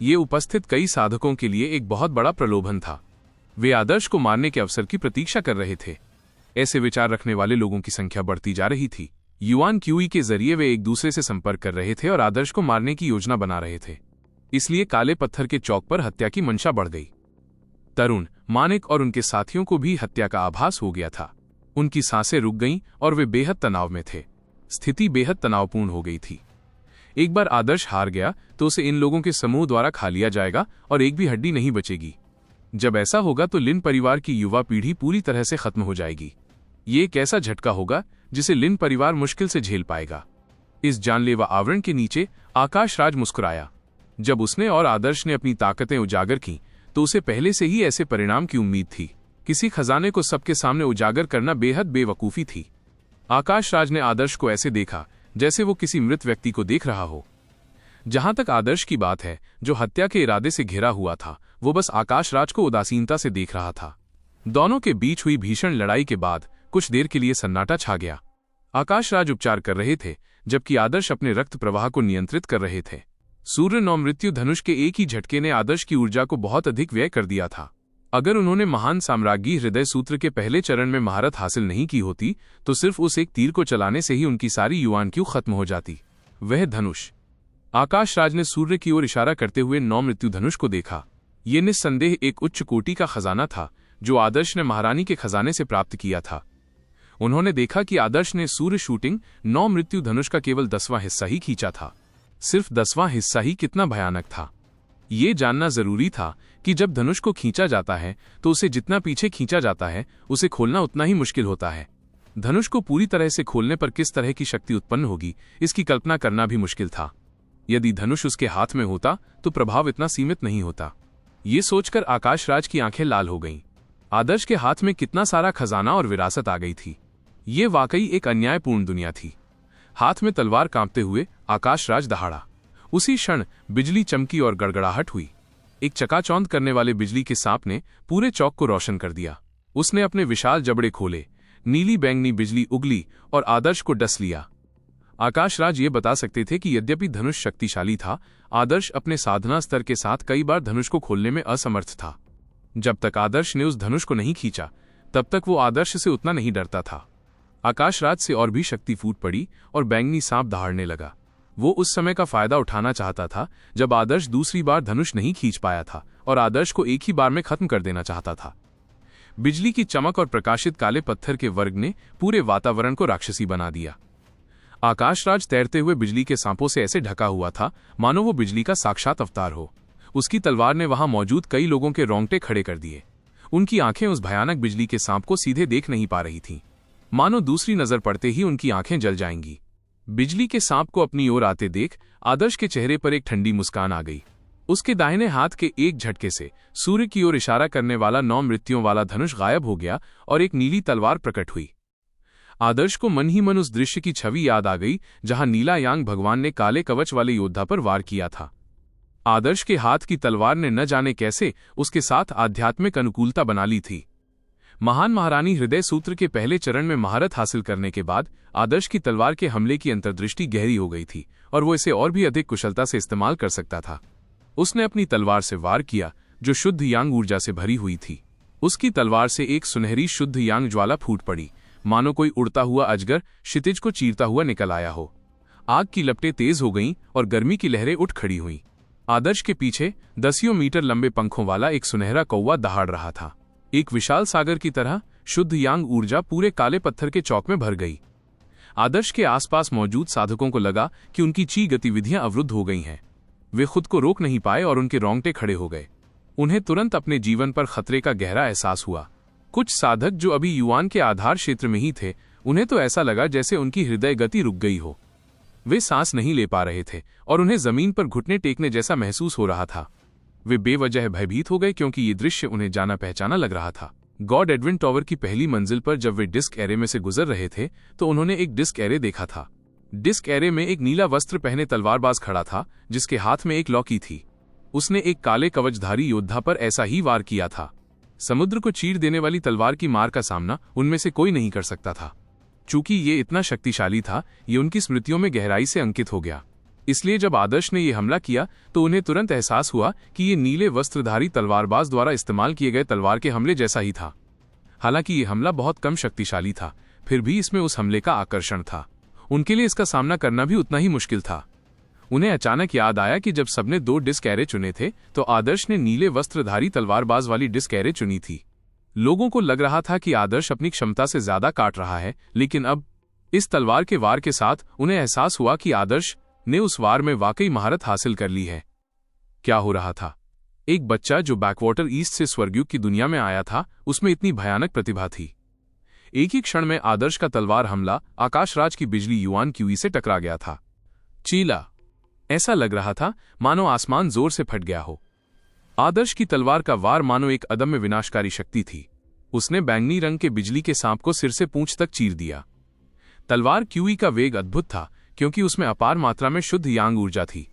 ये उपस्थित कई साधकों के लिए एक बहुत बड़ा प्रलोभन था। वे आदर्श को मारने के अवसर की प्रतीक्षा कर रहे थे। ऐसे विचार रखने वाले लोगों की संख्या बढ़ती जा रही थी। युआन क्यूई के जरिए वे एक दूसरे से संपर्क कर रहे थे और आदर्श को मारने की योजना बना रहे थे। इसलिए काले पत्थर के चौक पर हत्या की मंशा बढ़ गई। तरुण, मानिक और उनके साथियों को भी हत्या का आभास हो गया था। उनकी सांसें रुक गईं और वे बेहद तनाव में थे। स्थिति बेहद तनावपूर्ण हो गई थी। एक बार आदर्श हार गया तो उसे इन लोगों के समूह द्वारा खा लिया जाएगा और एक भी हड्डी नहीं बचेगी। जब ऐसा होगा तो लिन परिवार की युवा पीढ़ी पूरी तरह से खत्म हो जाएगी। ये एक ऐसा झटका होगा जिसे लिन परिवार मुश्किल से झेल पाएगा। इस जानलेवा आवरण के नीचे आकाश राज मुस्कुराया। जब उसने और आदर्श ने अपनी ताकतें उजागर की तो उसे पहले से ही ऐसे परिणाम की उम्मीद थी। किसी खजाने को सबके सामने उजागर करना बेहद बेवकूफी थी। आकाश राज ने आदर्श को ऐसे देखा जैसे वो किसी मृत व्यक्ति को देख रहा हो। जहां तक आदर्श की बात है, जो हत्या के इरादे से घिरा हुआ था, वो बस आकाश राज को उदासीनता से देख रहा था। दोनों के बीच हुई भीषण लड़ाई के बाद कुछ देर के लिए सन्नाटा छा गया। आकाश राज उपचार कर रहे थे, जबकि आदर्श अपने रक्त प्रवाह को नियंत्रित कर रहे थे। सूर्य नौ मृत्यु धनुष के एक ही झटके ने आदर्श की ऊर्जा को बहुत अधिक व्यय कर दिया था। अगर उन्होंने महान साम्राज्ञी हृदय सूत्र के पहले चरण में महारत हासिल नहीं की होती तो सिर्फ उस एक तीर को चलाने से ही उनकी सारी युआन क्यू खत्म हो जाती। वह धनुष। आकाश राज ने सूर्य की ओर इशारा करते हुए नौ मृत्यु धनुष को देखा। ये निस्संदेह एक उच्च कोटि का खजाना था जो आदर्श ने महारानी के खजाने से प्राप्त किया था। उन्होंने देखा कि आदर्श ने सूर्य शूटिंग नौ मृत्यु धनुष का केवल 10वां हिस्सा ही खींचा था। सिर्फ 10वां हिस्सा ही कितना भयानक था। ये जानना जरूरी था कि जब धनुष को खींचा जाता है तो उसे जितना पीछे खींचा जाता है उसे खोलना उतना ही मुश्किल होता है। धनुष को पूरी तरह से खोलने पर किस तरह की शक्ति उत्पन्न होगी, इसकी कल्पना करना भी मुश्किल था। यदि धनुष उसके हाथ में होता तो प्रभाव इतना सीमित नहीं होता। ये सोचकर आकाश राज की आंखें लाल हो गईं। आदर्श के हाथ में कितना सारा खजाना और विरासत आ गई थी। ये वाकई एक अन्यायपूर्ण दुनिया थी। हाथ में तलवार कांपते हुए आकाश राज दहाड़ा। उसी क्षण बिजली चमकी और गड़गड़ाहट हुई। एक चकाचौंध करने वाले बिजली के सांप ने पूरे चौक को रोशन कर दिया। उसने अपने विशाल जबड़े खोले, नीली बैंगनी बिजली उगली और आदर्श को डस लिया। आकाश राज ये बता सकते थे कि यद्यपि धनुष शक्तिशाली था, आदर्श अपने साधना स्तर के साथ कई बार धनुष को खोलने में असमर्थ था। जब तक आदर्श ने उस धनुष को नहीं खींचा तब तक वो आदर्श से उतना नहीं डरता था। आकाश राज से और भी शक्ति फूट पड़ी और बैंगनी सांप दहाड़ने लगा। वो उस समय का फायदा उठाना चाहता था जब आदर्श दूसरी बार धनुष नहीं खींच पाया था और आदर्श को एक ही बार में खत्म कर देना चाहता था। बिजली की चमक और प्रकाशित काले पत्थर के वर्ग ने पूरे वातावरण को राक्षसी बना दिया। आकाश राज तैरते हुए बिजली के सांपों से ऐसे ढका हुआ था मानो वो बिजली का साक्षात अवतार हो। उसकी तलवार ने वहां मौजूद कई लोगों के रोंगटे खड़े कर दिए। उनकी आंखें उस भयानक बिजली के सांप को सीधे देख नहीं पा रही थीं, मानो दूसरी नजर पड़ते ही उनकी आंखें जल जाएंगी। बिजली के सांप को अपनी ओर आते देख आदर्श के चेहरे पर एक ठंडी मुस्कान आ गई। उसके दाहिने हाथ के एक झटके से सूर्य की ओर इशारा करने वाला 9 मृत्युओं वाला धनुष गायब हो गया और एक नीली तलवार प्रकट हुई। आदर्श को मन ही मन उस दृश्य की छवि याद आ गई जहां नीला यांग भगवान ने काले कवच वाले योद्धा पर वार किया था। आदर्श के हाथ की तलवार ने न जाने कैसे उसके साथ आध्यात्मिक अनुकूलता बना ली थी। महान महारानी हृदय सूत्र के पहले चरण में महारत हासिल करने के बाद आदर्श की तलवार के हमले की अंतर्दृष्टि गहरी हो गई थी और वो इसे और भी अधिक कुशलता से इस्तेमाल कर सकता था। उसने अपनी तलवार से वार किया जो शुद्ध यांग ऊर्जा से भरी हुई थी। उसकी तलवार से एक सुनहरी शुद्ध यांग ज्वाला फूट पड़ी, मानो कोई उड़ता हुआ अजगर क्षितिज को चीरता हुआ निकल आया हो। आग की लपटें तेज हो गईं और गर्मी की लहरें उठ खड़ी हुईं। आदर्श के पीछे 10 मीटर लंबे पंखों वाला एक सुनहरा कौवा दहाड़ रहा था। एक विशाल सागर की तरह शुद्ध यांग ऊर्जा पूरे काले पत्थर के चौक में भर गई। आदर्श के आसपास मौजूद साधकों को लगा कि उनकी ची गतिविधियां अवरुद्ध हो गई हैं। वे खुद को रोक नहीं पाए और उनके रोंगटे खड़े हो गए। उन्हें तुरंत अपने जीवन पर खतरे का गहरा एहसास हुआ। कुछ साधक जो अभी युआन के आधार क्षेत्र में ही थे, उन्हें तो ऐसा लगा जैसे उनकी हृदय गति रुक गई हो। वे सांस नहीं ले पा रहे थे और उन्हें जमीन पर घुटने टेकने जैसा महसूस हो रहा था। वे बेवजह भयभीत हो गए क्योंकि ये दृश्य उन्हें जाना पहचाना लग रहा था। गॉड एडविन टावर की पहली मंजिल पर जब वे डिस्क एरे में से गुजर रहे थे तो उन्होंने एक डिस्क एरे देखा था। डिस्क एरे में एक नीला वस्त्र पहने तलवारबाज खड़ा था जिसके हाथ में एक लौकी थी। उसने एक काले कवचधारी योद्धा पर ऐसा ही वार किया था। समुद्र को चीर देने वाली तलवार की मार का सामना उनमें से कोई नहीं कर सकता था। चूंकि ये इतना शक्तिशाली था, ये उनकी स्मृतियों में गहराई से अंकित हो गया। इसलिए जब आदर्श ने यह हमला किया तो उन्हें तुरंत एहसास हुआ कि ये नीले वस्त्रधारी तलवारबाज द्वारा इस्तेमाल किए गए तलवार के हमले जैसा ही था। हालांकि ये हमला बहुत कम शक्तिशाली था, फिर भी इसमें उस हमले का आकर्षण था। उनके लिए इसका सामना करना भी उतना ही मुश्किल था। उन्हें अचानक याद आया कि जब सबने 2 डिस्क एरे चुने थे तो आदर्श ने नीले वस्त्रधारी तलवारबाज वाली डिस्क एरे चुनी थी। लोगों को लग रहा था कि आदर्श अपनी क्षमता से ज्यादा काट रहा है, लेकिन अब इस तलवार के वार के साथ उन्हें एहसास हुआ कि आदर्श ने उस वार में वाकई महारत हासिल कर ली है। क्या हो रहा था? एक बच्चा जो बैकवाटर ईस्ट से स्वर्गयुग की दुनिया में आया था, उसमें इतनी भयानक प्रतिभा थी। एक ही क्षण में आदर्श का तलवार हमला आकाशराज की बिजली युआन क्यूई से टकरा गया था। चीला, ऐसा लग रहा था मानो आसमान जोर से फट गया हो। आदर्श की तलवार का वार मानो एक अदम्य विनाशकारी शक्ति थी। उसने बैंगनी रंग के बिजली के सांप को सिर से पूंछ तक चीर दिया। तलवार क्यूई का वेग अद्भुत था क्योंकि उसमें अपार मात्रा में शुद्ध यांग ऊर्जा थी।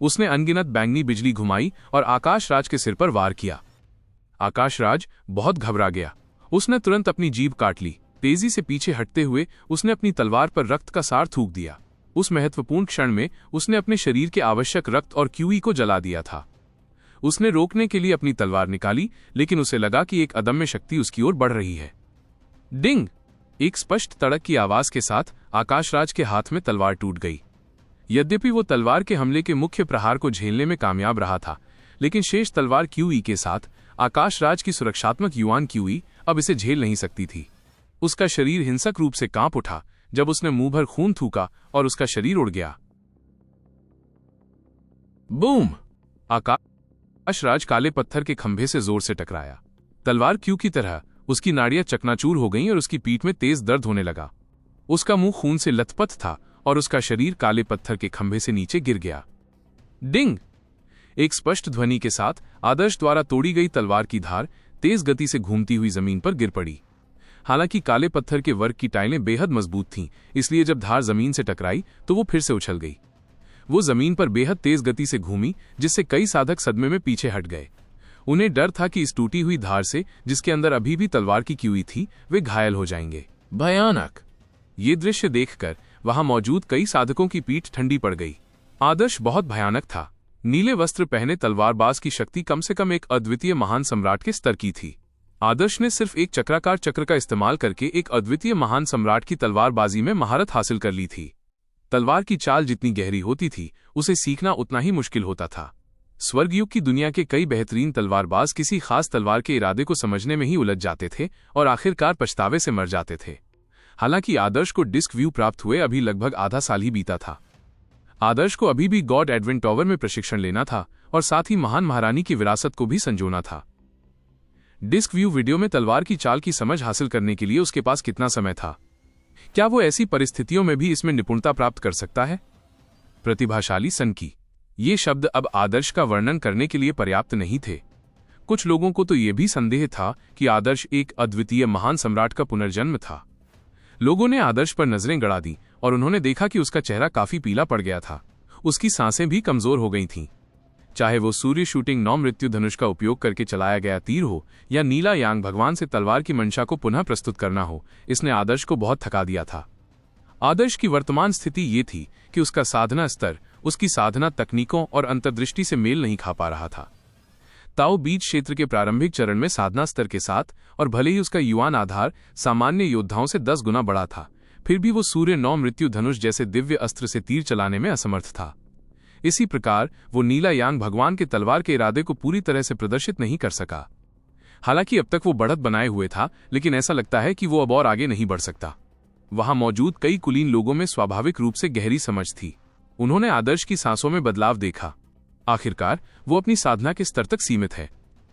उसने अनगिनत बैंगनी बिजली घुमाई और आकाशराज के सिर पर वार किया। आकाशराज बहुत घबरा गया। उसने तुरंत अपनी जीभ काट ली। तेजी से पीछे हटते हुए उसने अपनी तलवार पर रक्त का सार थूक दिया। उस महत्वपूर्ण क्षण में उसने अपने शरीर के आवश्यक रक्त और क्यूई को जला दिया था। उसने रोकने के लिए अपनी तलवार निकाली, लेकिन उसे लगा कि एक अदम्य शक्ति उसकी ओर बढ़ रही है। डिंग! एक स्पष्ट तड़क की आवाज के साथ आकाशराज के हाथ में तलवार टूट गई। यद्यपि वो तलवार के हमले के मुख्य प्रहार को झेलने में कामयाब रहा था, लेकिन शेष तलवार क्यूई के साथ आकाशराज की सुरक्षात्मक युआन क्यूई अब इसे झेल नहीं सकती थी। उसका शरीर हिंसक रूप से कांप उठा जब उसने मुंह भर खून थूका और उसका शरीर उड़ गया। बूम! आकाशराज काले पत्थर के खंभे से जोर से टकराया। तलवार क्यू की तरह उसकी नाड़ियां चकनाचूर हो गईं और उसकी पीठ में तेज दर्द होने लगा। उसका मुंह खून से लथपथ था और उसका शरीर काले पत्थर के खंभे से नीचे गिर गया। डिंग! एक स्पष्ट ध्वनि के साथ आदर्श द्वारा तोड़ी गई तलवार की धार तेज गति से घूमती हुई जमीन पर गिर पड़ी। हालांकि काले पत्थर के वर्ग की टाइलें बेहद मजबूत थीं, इसलिए जब धार जमीन से टकराई तो वो फिर से उछल गई। वो जमीन पर बेहद तेज गति से घूमी, जिससे कई साधक सदमे में पीछे हट गए। उन्हें डर था कि इस टूटी हुई धार से, जिसके अंदर अभी भी तलवार की क्यूई थी, वे घायल हो जाएंगे। भयानक! ये दृश्य देखकर वहां मौजूद कई साधकों की पीठ ठंडी पड़ गई। आदर्श बहुत भयानक था। नीले वस्त्र पहने तलवारबाज की शक्ति कम से कम एक अद्वितीय महान सम्राट के स्तर की थी। आदर्श ने सिर्फ एक चक्राकार चक्र का इस्तेमाल करके एक अद्वितीय महान सम्राट की तलवारबाजी में महारत हासिल कर ली थी। तलवार की चाल जितनी गहरी होती थी, उसे सीखना उतना ही मुश्किल होता था। स्वर्गयुग की दुनिया के कई बेहतरीन तलवारबाज किसी खास तलवार के इरादे को समझने में ही उलझ जाते थे और आखिरकार पछतावे से मर जाते थे। हालांकि आदर्श को डिस्क व्यू प्राप्त हुए अभी लगभग आधा साल ही बीता था। आदर्श को अभी भी गॉड एडविन टावर में प्रशिक्षण लेना था और साथ ही महान महारानी की विरासत को भी संजोना था। डिस्क व्यू वीडियो में तलवार की चाल की समझ हासिल करने के लिए उसके पास कितना समय था? क्या वो ऐसी परिस्थितियों में भी इसमें निपुणता प्राप्त कर सकता है? प्रतिभाशाली सनकी, ये शब्द अब आदर्श का वर्णन करने के लिए पर्याप्त नहीं थे। कुछ लोगों को तो यह भी संदेह था कि आदर्श एक अद्वितीय महान सम्राट का पुनर्जन्म था। लोगों ने आदर्श पर नजरें गड़ा दी और उन्होंने देखा कि उसका चेहरा काफी पीला पड़ गया था। उसकी सांसें भी कमजोर हो गई थीं। चाहे वो सूर्य शूटिंग 9 मृत्यु धनुष का उपयोग करके चलाया गया तीर हो या नीला यांग भगवान से तलवार की मंशा को पुनः प्रस्तुत करना हो, इसने आदर्श को बहुत थका दिया था। आदर्श की वर्तमान स्थिति ये थी कि उसका साधना स्तर उसकी साधना तकनीकों और अंतर्दृष्टि से मेल नहीं खा पा रहा था। ताओ बीज क्षेत्र के प्रारंभिक चरण में साधना स्तर के साथ, और भले ही उसका युआन आधार सामान्य योद्धाओं से 10 गुना बड़ा था, फिर भी वो सूर्य 9 मृत्यु धनुष जैसे दिव्य अस्त्र से तीर चलाने में असमर्थ था। इसी प्रकार वो नीला यांग भगवान के तलवार के इरादे को पूरी तरह से प्रदर्शित नहीं कर सका। हालांकि अब तक वो बढ़त बनाए हुए था, लेकिन ऐसा लगता है कि वो अब और आगे नहीं बढ़ सकता। वहां मौजूद कई कुलीन लोगों में स्वाभाविक रूप से गहरी समझ थी। उन्होंने आदर्श की सांसों में बदलाव देखा। आखिरकार वो अपनी साधना के स्तर तक सीमित है।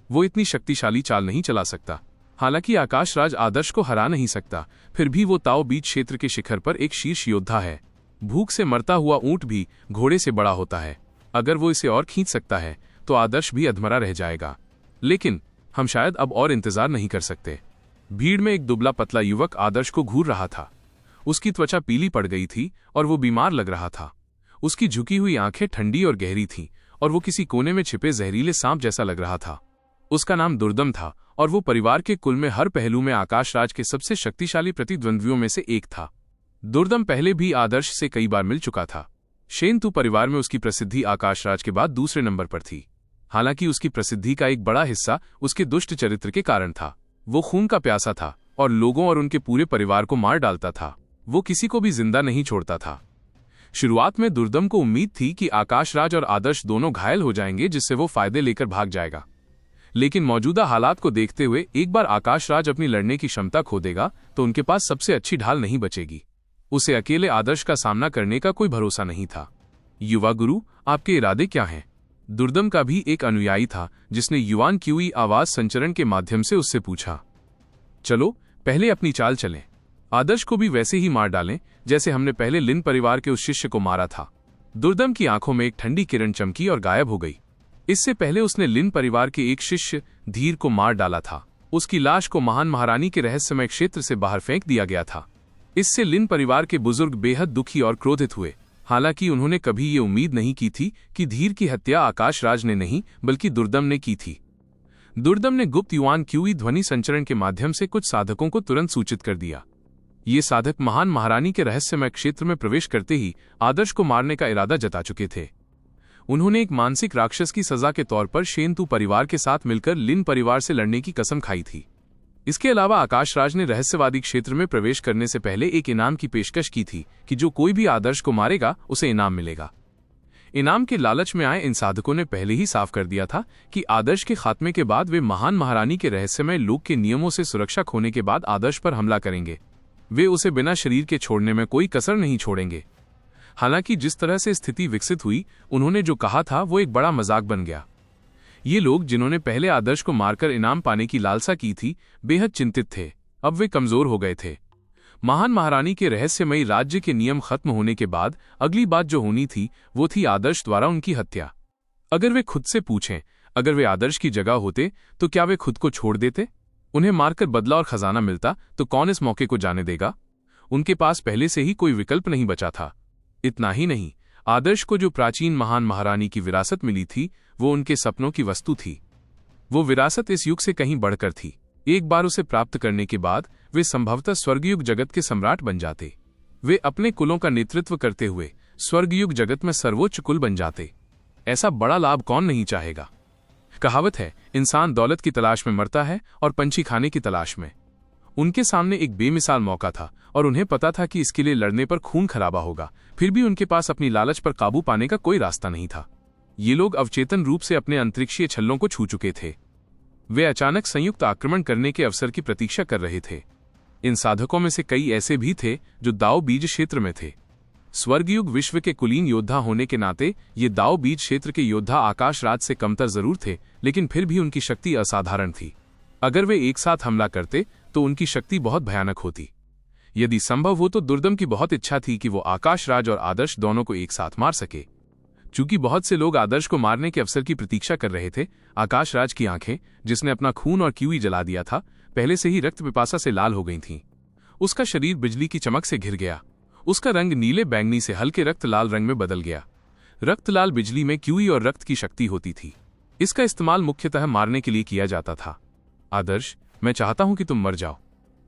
वो इतनी शक्तिशाली चाल नहीं चला सकता। हालांकि आकाश राज आदर्श को हरा नहीं सकता, फिर भी वो ताओ बीज क्षेत्र के शिखर पर एक शीर्ष योद्धा है। भूख से मरता हुआ ऊंट भी घोड़े से बड़ा होता है। अगर वो इसे और खींच सकता है तो आदर्श भी अधमरा रह जाएगा। लेकिन हम शायद अब और इंतजार नहीं कर सकते। भीड़ में एक दुबला पतला युवक आदर्श को घूर रहा था। उसकी त्वचा पीली पड़ गई थी और वो बीमार लग रहा था। उसकी झुकी हुई आंखें ठंडी और गहरी थीं और वो किसी कोने में छिपे जहरीले सांप जैसा लग रहा था। उसका नाम दुर्दम था और वो परिवार के कुल में हर पहलू में आकाश राज के सबसे शक्तिशाली प्रतिद्वंद्वियों में से एक था। दुर्दम पहले भी आदर्श से कई बार मिल चुका था। शेनतु परिवार में उसकी प्रसिद्धि आकाश राज के बाद दूसरे नंबर पर थी। हालांकि उसकी प्रसिद्धि का एक बड़ा हिस्सा उसके दुष्ट चरित्र के कारण था। वो खून का प्यासा था और लोगों और उनके पूरे परिवार को मार डालता था। वो किसी को भी जिंदा नहीं छोड़ता था। शुरुआत में दुर्दम को उम्मीद थी कि आकाश राज और आदर्श दोनों घायल हो जाएंगे, जिससे वो फायदे लेकर भाग जाएगा। लेकिन मौजूदा हालात को देखते हुए एक बार आकाश राज अपनी लड़ने की क्षमता खो देगा तो उनके पास सबसे अच्छी ढाल नहीं बचेगी। उसे अकेले आदर्श का सामना करने का कोई भरोसा नहीं था। युवा गुरु, आपके इरादे क्या हैं? दुर्दम का भी एक अनुयायी था जिसने युवान क्यूई आवाज संचरण के माध्यम से उससे पूछा। चलो पहले अपनी चाल चलें। आदर्श को भी वैसे ही मार डालें जैसे हमने पहले लिन परिवार के उस शिष्य को मारा था। दुर्दम की आंखों में एक ठंडी किरण चमकी और गायब हो गई। इससे पहले उसने लिन परिवार के एक शिष्य धीर को मार डाला था। उसकी लाश को महान महारानी के रहस्यमय क्षेत्र से बाहर फेंक दिया गया था। इससे लिन परिवार के बुजुर्ग बेहद दुखी और क्रोधित हुए। हालांकि उन्होंने कभी ये उम्मीद नहीं की थी कि धीर की हत्या आकाश राज ने नहीं बल्कि दुर्दम ने की थी। दुर्दम ने गुप्त युवान क्यूई ध्वनि संचरण के माध्यम से कुछ साधकों को तुरंत सूचित कर दिया। ये साधक महान महारानी के रहस्यमय क्षेत्र में प्रवेश करते ही आदर्श को मारने का इरादा जता चुके थे। उन्होंने एक मानसिक राक्षस की सजा के तौर पर शेनतु परिवार के साथ मिलकर लिन परिवार से लड़ने की कसम खाई थी। इसके अलावा आकाश राज ने रहस्यवादी क्षेत्र में प्रवेश करने से पहले एक इनाम की पेशकश की थी कि जो कोई भी आदर्श को मारेगा उसे इनाम मिलेगा। इनाम के लालच में आए इन साधकों ने पहले ही साफ कर दिया था कि आदर्श के खात्मे के बाद वे महान महारानी के रहस्यमय लोक के नियमों से सुरक्षा खोने के बाद आदर्श पर हमला करेंगे। वे उसे बिना शरीर के छोड़ने में कोई कसर नहीं छोड़ेंगे। हालांकि जिस तरह से स्थिति विकसित हुई, उन्होंने जो कहा था वो एक बड़ा मजाक बन गया। ये लोग जिन्होंने पहले आदर्श को मारकर इनाम पाने की लालसा की थी, बेहद चिंतित थे। अब वे कमजोर हो गए थे। महान महारानी के रहस्यमयी राज्य के नियम खत्म होने के बाद अगली बात जो होनी थी वो थी आदर्श द्वारा उनकी हत्या। अगर वे खुद से पूछें, अगर वे आदर्श की जगह होते तो क्या वे खुद को छोड़ देते? उन्हें मारकर बदला और खजाना मिलता तो कौन इस मौके को जाने देगा? उनके पास पहले से ही कोई विकल्प नहीं बचा था। इतना ही नहीं, आदर्श को जो प्राचीन महान महारानी की विरासत मिली थी वो उनके सपनों की वस्तु थी। वो विरासत इस युग से कहीं बढ़कर थी। एक बार उसे प्राप्त करने के बाद वे संभवतः स्वर्गयुग जगत के सम्राट बन जाते। वे अपने कुलों का नेतृत्व करते हुए स्वर्गयुग जगत में सर्वोच्च कुल बन जाते। ऐसा बड़ा लाभ कौन नहीं चाहेगा? कहावत है, इंसान दौलत की तलाश में मरता है और पंछी खाने की तलाश में। उनके सामने एक बेमिसाल मौका था और उन्हें पता था कि इसके लिए लड़ने पर खून खराबा होगा। फिर भी उनके पास अपनी लालच पर काबू पाने का कोई रास्ता नहीं था। ये लोग अवचेतन रूप से अपने अंतरिक्षीय छल्लों को छू चुके थे। वे अचानक संयुक्त आक्रमण करने के अवसर की प्रतीक्षा कर रहे थे। इन साधकों में से कई ऐसे भी थे जो दाओ बीज क्षेत्र में थे। स्वर्गयुग विश्व के कुलीन योद्धा होने के नाते ये दाओ बीज क्षेत्र के योद्धा आकाश राज से कमतर जरूर थे, लेकिन फिर भी उनकी शक्ति असाधारण थी। अगर वे एक साथ हमला करते तो उनकी शक्ति बहुत भयानक होती। यदि संभव हो तो दुर्दम की बहुत इच्छा थी कि वो आकाश राज और आदर्श दोनों को एक साथ मार सके। चूंकि बहुत से लोग आदर्श को मारने के अवसर की प्रतीक्षा कर रहे थे, आकाश राज की आंखें, जिसने अपना खून और क्यूई जला दिया था, पहले से ही रक्त पिपासा से लाल हो गई थीं। उसका शरीर बिजली की चमक से घिर गया। उसका रंग नीले बैंगनी से हल्के रक्त लाल रंग में बदल गया। रक्त लाल बिजली में क्यूई और रक्त की शक्ति होती थी। इसका इस्तेमाल मुख्यतः मारने के लिए किया जाता था। आदर्श, मैं चाहता हूं कि तुम मर जाओ।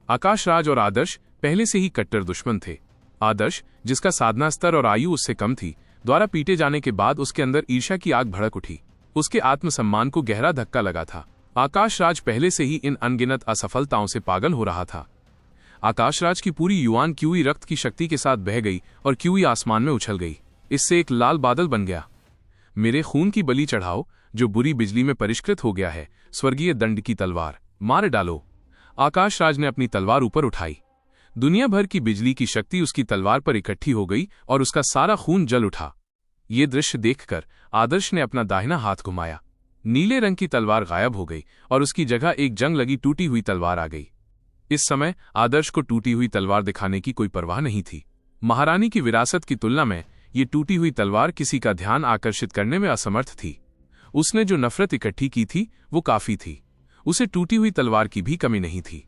आकाश राज और आदर्श पहले से ही कट्टर दुश्मन थे। आदर्श, जिसका साधना स्तर और आयु उससे कम थी, द्वारा पीटे जाने के बाद उसके अंदर ईर्ष्या की आग भड़क उठी। उसके आत्मसम्मान को गहरा धक्का लगा था। आकाश राज पहले से ही इन अनगिनत असफलताओं से पागल हो रहा था। आकाश राज की पूरी युवान क्यूई रक्त की शक्ति के साथ बह गई और क्यूई आसमान में उछल गई। इससे एक लाल बादल बन गया। मेरे खून की बलि चढ़ाओ, जो बुरी बिजली में परिष्कृत हो गया है। स्वर्गीय दंड की तलवार, मार डालो। आकाश राज ने अपनी तलवार ऊपर उठाई। दुनिया भर की बिजली की शक्ति उसकी तलवार पर इकट्ठी हो गई और उसका सारा खून जल उठा। ये दृश्य देखकर आदर्श ने अपना दाहिना हाथ घुमाया। नीले रंग की तलवार गायब हो गई और उसकी जगह एक जंग लगी टूटी हुई तलवार आ गई। इस समय आदर्श को टूटी हुई तलवार दिखाने की कोई परवाह नहीं थी। महारानी की विरासत की तुलना में ये टूटी हुई तलवार किसी का ध्यान आकर्षित करने में असमर्थ थी। उसने जो नफरत इकट्ठी की थी वो काफी थी, उसे टूटी हुई तलवार की भी कमी नहीं थी।